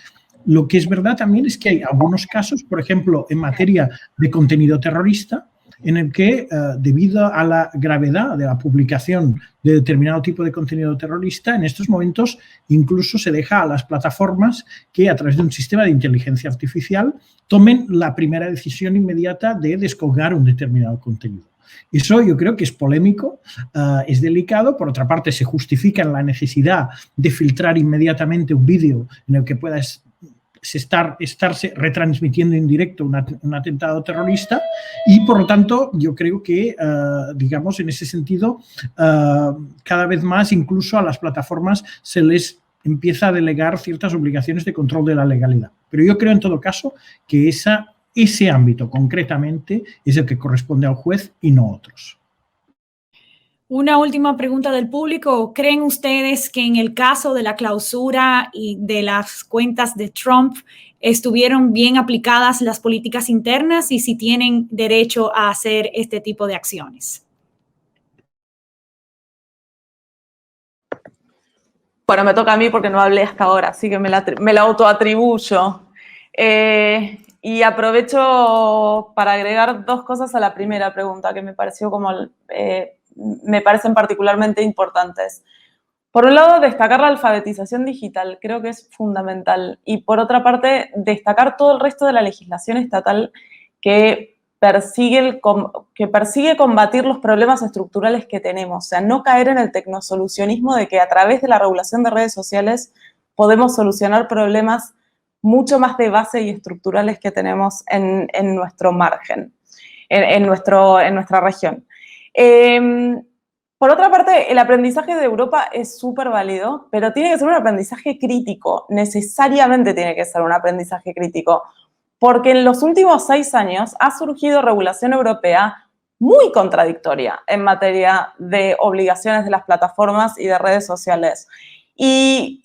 lo que es verdad también es que hay algunos casos, por ejemplo, en materia de contenido terrorista, en el que, debido a la gravedad de la publicación de determinado tipo de contenido terrorista, en estos momentos incluso se deja a las plataformas que, a través de un sistema de inteligencia artificial, tomen la primera decisión inmediata de descolgar un determinado contenido. Eso yo creo que es polémico, es delicado. Por otra parte, se justifica en la necesidad de filtrar inmediatamente un vídeo en el que pueda estarse retransmitiendo en directo un atentado terrorista, y por lo tanto yo creo que, digamos, en ese sentido, cada vez más incluso a las plataformas se les empieza a delegar ciertas obligaciones de control de la legalidad. Pero yo creo en todo caso que ese ámbito concretamente es el que corresponde al juez y no a otros. Una última pregunta del público. ¿Creen ustedes que en el caso de la clausura y de las cuentas de Trump estuvieron bien aplicadas las políticas internas y si tienen derecho a hacer este tipo de acciones? Bueno, me toca a mí porque no hablé hasta ahora, así que me la autoatribuyo. Y aprovecho para agregar dos cosas a la primera pregunta que me pareció me parecen particularmente importantes. Por un lado, destacar la alfabetización digital, creo que es fundamental. Y por otra parte, destacar todo el resto de la legislación estatal que persigue combatir los problemas estructurales que tenemos. O sea, no caer en el tecnosolucionismo de que a través de la regulación de redes sociales podemos solucionar problemas mucho más de base y estructurales que tenemos en nuestro margen, en nuestra región. Por otra parte, el aprendizaje de Europa es súper válido, pero tiene que ser un aprendizaje crítico, necesariamente tiene que ser un aprendizaje crítico, porque en los últimos 6 años ha surgido regulación europea muy contradictoria en materia de obligaciones de las plataformas y de redes sociales. Y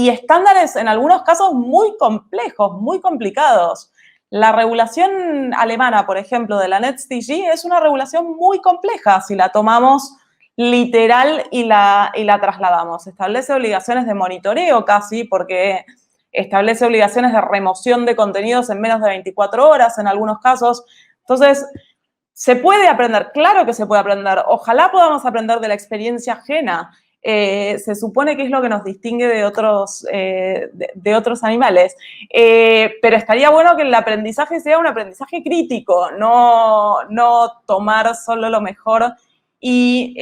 estándares en algunos casos muy complejos, muy complicados. La regulación alemana, por ejemplo, de la NetzDG es una regulación muy compleja si la tomamos literal y la trasladamos. Establece obligaciones de monitoreo casi, porque establece obligaciones de remoción de contenidos en menos de 24 horas en algunos casos. Entonces, ¿se puede aprender? Claro que se puede aprender. Ojalá podamos aprender de la experiencia ajena. Se supone que es lo que nos distingue de otros animales. Pero estaría bueno que el aprendizaje sea un aprendizaje crítico, no tomar solo lo mejor y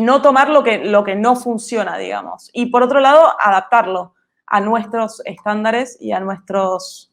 no tomar lo que no funciona, digamos. Y por otro lado, adaptarlo a nuestros estándares y a nuestras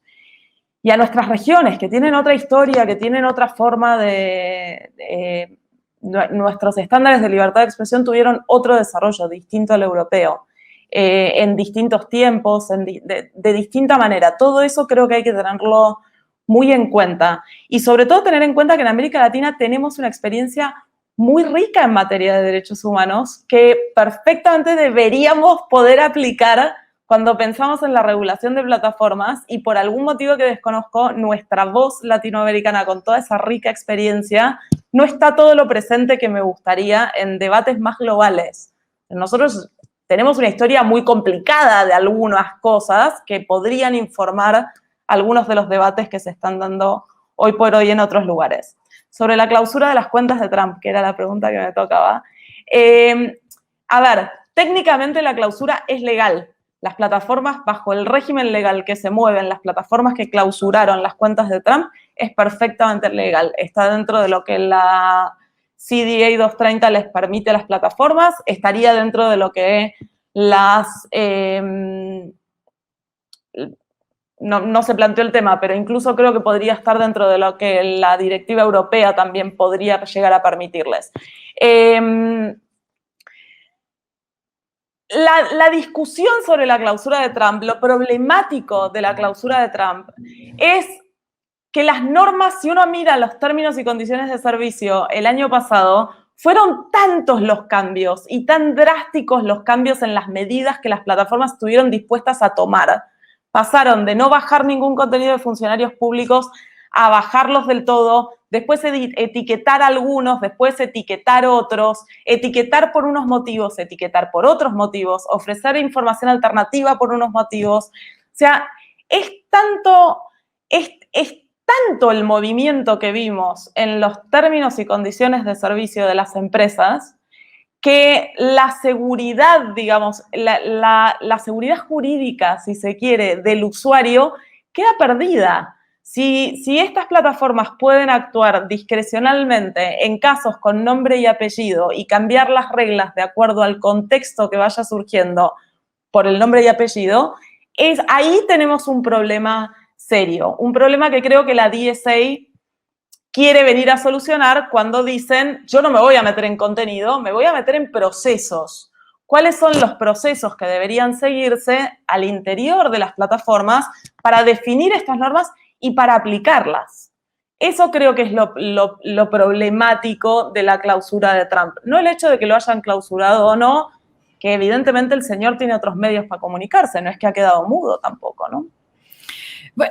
regiones, que tienen otra historia, que tienen otra forma de nuestros estándares de libertad de expresión tuvieron otro desarrollo distinto al europeo, en distintos tiempos, de distinta manera. Todo eso creo que hay que tenerlo muy en cuenta. Y sobre todo tener en cuenta que en América Latina tenemos una experiencia muy rica en materia de derechos humanos que perfectamente deberíamos poder aplicar cuando pensamos en la regulación de plataformas, y por algún motivo que desconozco, nuestra voz latinoamericana con toda esa rica experiencia no está todo lo presente que me gustaría en debates más globales. Nosotros tenemos una historia muy complicada de algunas cosas que podrían informar algunos de los debates que se están dando hoy por hoy en otros lugares. Sobre la clausura de las cuentas de Trump, que era la pregunta que me tocaba. A ver, técnicamente la clausura es legal. Las plataformas, bajo el régimen legal que se mueven, las plataformas que clausuraron las cuentas de Trump, es perfectamente legal. Está dentro de lo que la CDA 230 les permite a las plataformas, estaría dentro de lo que las... No se planteó el tema, pero incluso creo que podría estar dentro de lo que la directiva europea también podría llegar a permitirles. La discusión sobre la clausura de Trump, lo problemático de la clausura de Trump es que las normas, si uno mira los términos y condiciones de servicio el año pasado, fueron tantos los cambios y tan drásticos los cambios en las medidas que las plataformas estuvieron dispuestas a tomar. Pasaron de no bajar ningún contenido de funcionarios públicos a bajarlos del todo, después etiquetar a algunos, después etiquetar otros, etiquetar por unos motivos, etiquetar por otros motivos, ofrecer información alternativa por unos motivos. O sea, es tanto el movimiento que vimos en los términos y condiciones de servicio de las empresas que la seguridad, digamos, la seguridad jurídica, si se quiere, del usuario queda perdida. Si estas plataformas pueden actuar discrecionalmente en casos con nombre y apellido y cambiar las reglas de acuerdo al contexto que vaya surgiendo por el nombre y apellido, ahí tenemos un problema serio, un problema que creo que la DSA quiere venir a solucionar cuando dicen, yo no me voy a meter en contenido, me voy a meter en procesos. ¿Cuáles son los procesos que deberían seguirse al interior de las plataformas para definir estas normas y para aplicarlas? Eso creo que es lo problemático de la clausura de Trump. No el hecho de que lo hayan clausurado o no, que evidentemente el señor tiene otros medios para comunicarse, no es que ha quedado mudo tampoco, ¿no?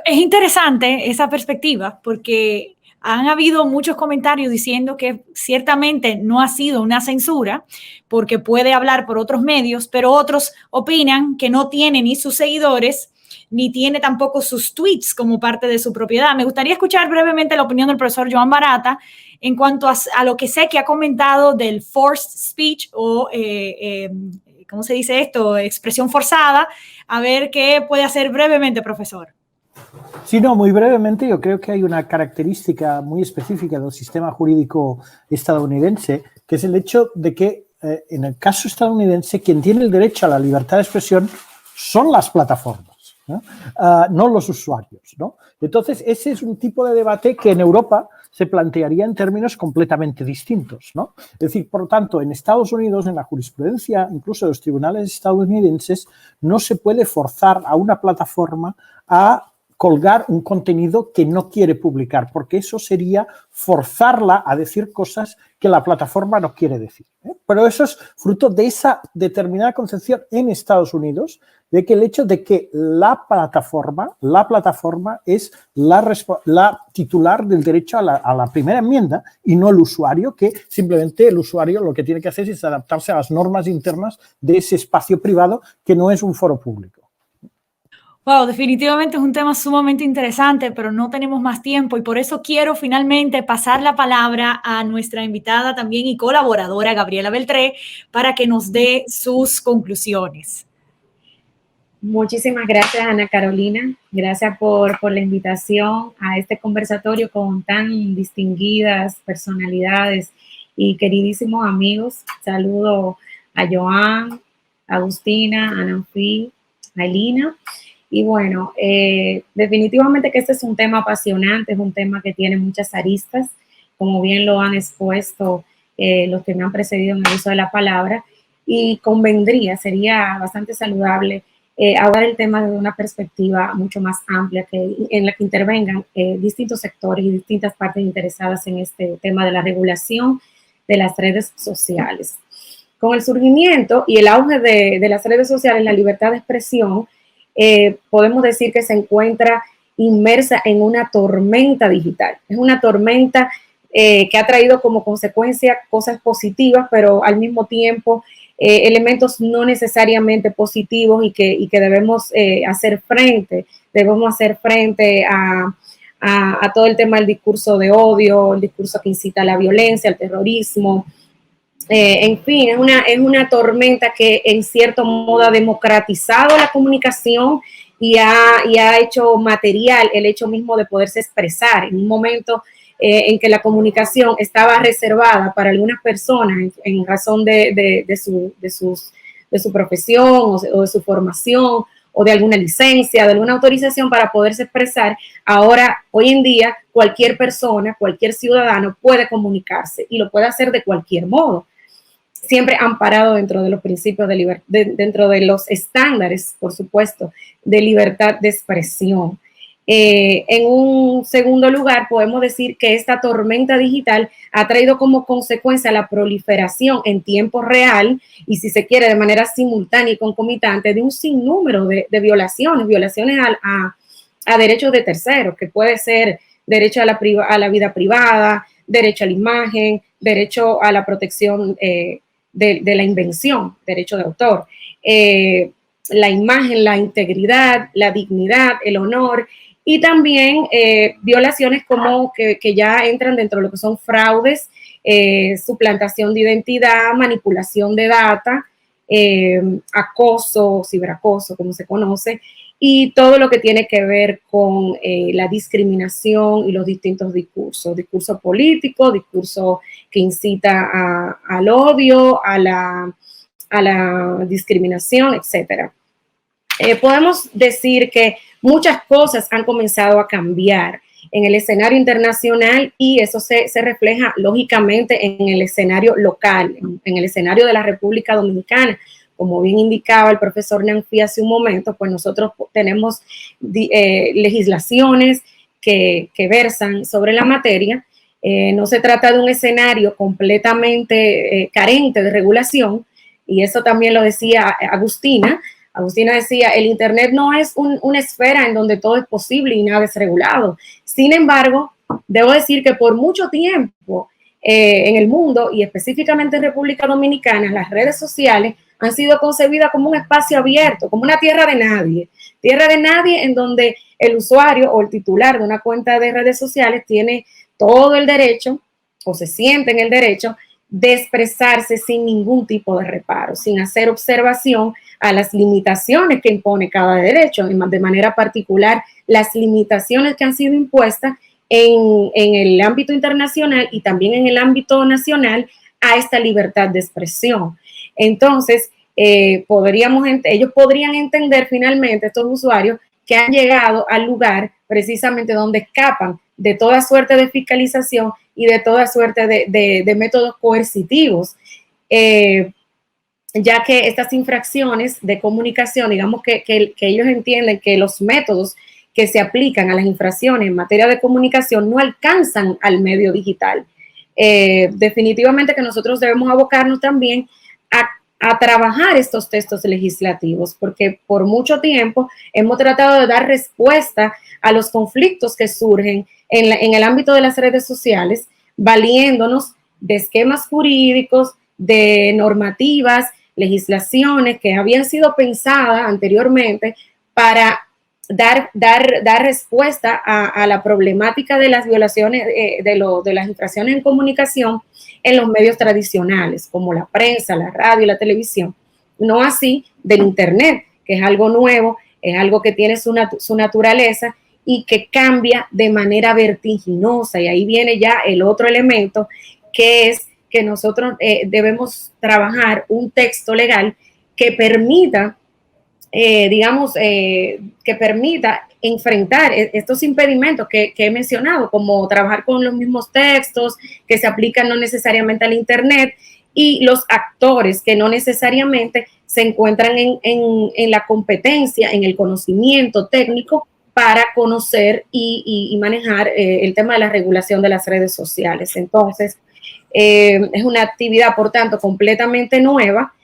Es interesante esa perspectiva porque han habido muchos comentarios diciendo que ciertamente no ha sido una censura porque puede hablar por otros medios, pero otros opinan que no tiene ni sus seguidores ni tiene tampoco sus tweets como parte de su propiedad. Me gustaría escuchar brevemente la opinión del profesor Joan Barata en cuanto a lo que sé que ha comentado del forced speech o, ¿cómo se dice esto? Expresión forzada. A ver qué puede hacer brevemente, profesor. Sí, no, muy brevemente, yo creo que hay una característica muy específica del sistema jurídico estadounidense, que es el hecho de que en el caso estadounidense quien tiene el derecho a la libertad de expresión son las plataformas, no los usuarios, ¿no? Entonces, ese es un tipo de debate que en Europa se plantearía en términos completamente distintos, ¿no? Es decir, por lo tanto, en Estados Unidos, en la jurisprudencia, incluso de los tribunales estadounidenses, no se puede forzar a una plataforma a colgar un contenido que no quiere publicar, porque eso sería forzarla a decir cosas que la plataforma no quiere decir, ¿eh? Pero eso es fruto de esa determinada concepción en Estados Unidos, de que el hecho de que la plataforma es la titular del derecho a la primera enmienda y no el usuario, que simplemente el usuario lo que tiene que hacer es adaptarse a las normas internas de ese espacio privado que no es un foro público. Wow, definitivamente es un tema sumamente interesante, pero no tenemos más tiempo y por eso quiero finalmente pasar la palabra a nuestra invitada también y colaboradora, Gabriela Beltré, para que nos dé sus conclusiones. Muchísimas gracias, Ana Carolina. Gracias por la invitación a este conversatorio con tan distinguidas personalidades y queridísimos amigos. Saludo a Joan, a Agustina, a Nanfi, a Elina. Y bueno, definitivamente que este es un tema apasionante, es un tema que tiene muchas aristas, como bien lo han expuesto los que me han precedido en el uso de la palabra, y sería bastante saludable abordar el tema desde una perspectiva mucho más amplia, en la que intervengan distintos sectores y distintas partes interesadas en este tema de la regulación de las redes sociales. Con el surgimiento y el auge de las redes sociales, la libertad de expresión, podemos decir que se encuentra inmersa en una tormenta digital. Es una tormenta que ha traído como consecuencia cosas positivas, pero al mismo tiempo elementos no necesariamente positivos y que debemos hacer frente. Debemos hacer frente a todo el tema del discurso de odio, el discurso que incita a la violencia, al terrorismo. En fin, es una tormenta que en cierto modo ha democratizado la comunicación y ha hecho material el hecho mismo de poderse expresar en un momento en que la comunicación estaba reservada para algunas personas en razón de su profesión o de su formación o de alguna licencia, de alguna autorización para poderse expresar. Ahora, hoy en día, cualquier persona, cualquier ciudadano puede comunicarse y lo puede hacer de cualquier modo, siempre amparado dentro de los principios de libertad, dentro de los estándares, por supuesto, de libertad de expresión. En un segundo lugar, podemos decir que esta tormenta digital ha traído como consecuencia la proliferación en tiempo real y, si se quiere, de manera simultánea y concomitante de un sinnúmero de violaciones a derechos de terceros, que puede ser derecho a la vida privada, derecho a la imagen, derecho a la protección de la invención, derecho de autor, la imagen, la integridad, la dignidad, el honor, y también violaciones como que ya entran dentro de lo que son fraudes, suplantación de identidad, manipulación de data, acoso, ciberacoso, como se conoce, y todo lo que tiene que ver con la discriminación y los distintos discursos, discurso político, discurso que incita al odio, a la discriminación, etc. Podemos decir que muchas cosas han comenzado a cambiar en el escenario internacional y eso se refleja lógicamente en el escenario local, en el escenario de la República Dominicana. Como bien indicaba el profesor Nanfi hace un momento, pues nosotros tenemos legislaciones que versan sobre la materia. No se trata de un escenario completamente carente de regulación, y eso también lo decía Agustina. Agustina decía, el Internet no es una esfera en donde todo es posible y nada es regulado. Sin embargo, debo decir que por mucho tiempo en el mundo y específicamente en República Dominicana, las redes sociales han sido concebidas como un espacio abierto, como una tierra de nadie en donde el usuario o el titular de una cuenta de redes sociales tiene todo el derecho o se siente en el derecho de expresarse sin ningún tipo de reparo, sin hacer observación a las limitaciones que impone cada derecho, de manera particular las limitaciones que han sido impuestas en el ámbito internacional y también en el ámbito nacional a esta libertad de expresión. Entonces, ellos podrían entender finalmente, estos usuarios, que han llegado al lugar precisamente donde escapan de toda suerte de fiscalización y de toda suerte de métodos coercitivos, ya que estas infracciones de comunicación, digamos que ellos entienden que los métodos que se aplican a las infracciones en materia de comunicación no alcanzan al medio digital. Definitivamente que nosotros debemos abocarnos también a trabajar estos textos legislativos, porque por mucho tiempo hemos tratado de dar respuesta a los conflictos que surgen en el ámbito de las redes sociales, valiéndonos de esquemas jurídicos, de normativas, legislaciones que habían sido pensadas anteriormente para dar respuesta a la problemática de las violaciones, de las infracciones en comunicación en los medios tradicionales, como la prensa, la radio y la televisión. No así del Internet, que es algo nuevo, es algo que tiene su naturaleza y que cambia de manera vertiginosa. Y ahí viene ya el otro elemento, que es que nosotros debemos trabajar un texto legal que permita, que permita enfrentar estos impedimentos que he mencionado, como trabajar con los mismos textos que se aplican no necesariamente al Internet y los actores que no necesariamente se encuentran en la competencia, en el conocimiento técnico para conocer y manejar el tema de la regulación de las redes sociales. Entonces, es una actividad, por tanto, completamente nueva,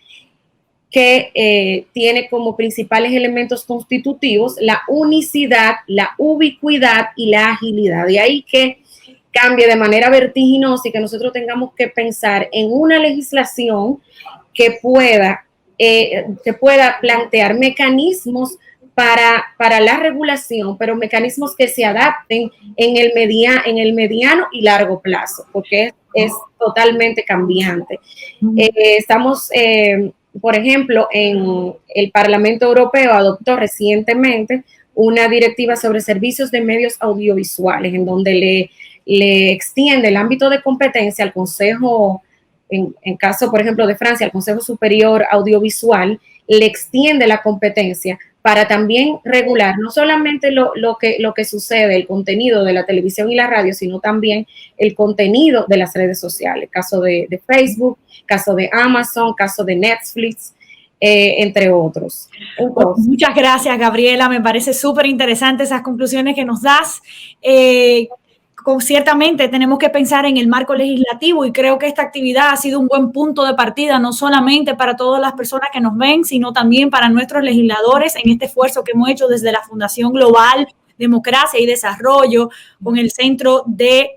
que tiene como principales elementos constitutivos la unicidad, la ubicuidad y la agilidad. De ahí que cambie de manera vertiginosa y que nosotros tengamos que pensar en una legislación que pueda plantear mecanismos para la regulación, pero mecanismos que se adapten en el mediano y largo plazo, porque es totalmente cambiante. Estamos... por ejemplo, en el Parlamento Europeo adoptó recientemente una directiva sobre servicios de medios audiovisuales, en donde le extiende el ámbito de competencia al Consejo, en caso, por ejemplo, de Francia, al Consejo Superior Audiovisual, le extiende la competencia para también regular no solamente lo que sucede, el contenido de la televisión y la radio, sino también el contenido de las redes sociales, caso de Facebook, caso de Amazon, caso de Netflix, entre otros. Entonces, muchas gracias, Gabriela, me parece súper interesante esas conclusiones que nos das. Ciertamente tenemos que pensar en el marco legislativo y creo que esta actividad ha sido un buen punto de partida, no solamente para todas las personas que nos ven, sino también para nuestros legisladores en este esfuerzo que hemos hecho desde la Fundación Global Democracia y Desarrollo con el Centro de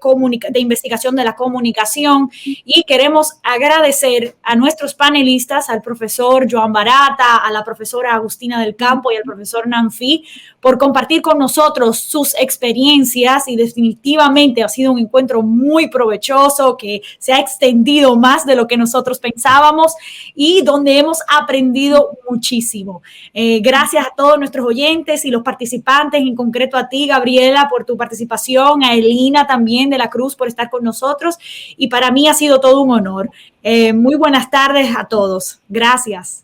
Investigación de la Comunicación. Y queremos agradecer a nuestros panelistas, al profesor Joan Barata, a la profesora Agustina del Campo y al profesor Nanfi, por compartir con nosotros sus experiencias, y definitivamente ha sido un encuentro muy provechoso que se ha extendido más de lo que nosotros pensábamos y donde hemos aprendido muchísimo. Gracias a todos nuestros oyentes y los participantes, en concreto a ti, Gabriela, por tu participación, a Elina también de la Cruz por estar con nosotros, y para mí ha sido todo un honor. Muy buenas tardes a todos. Gracias.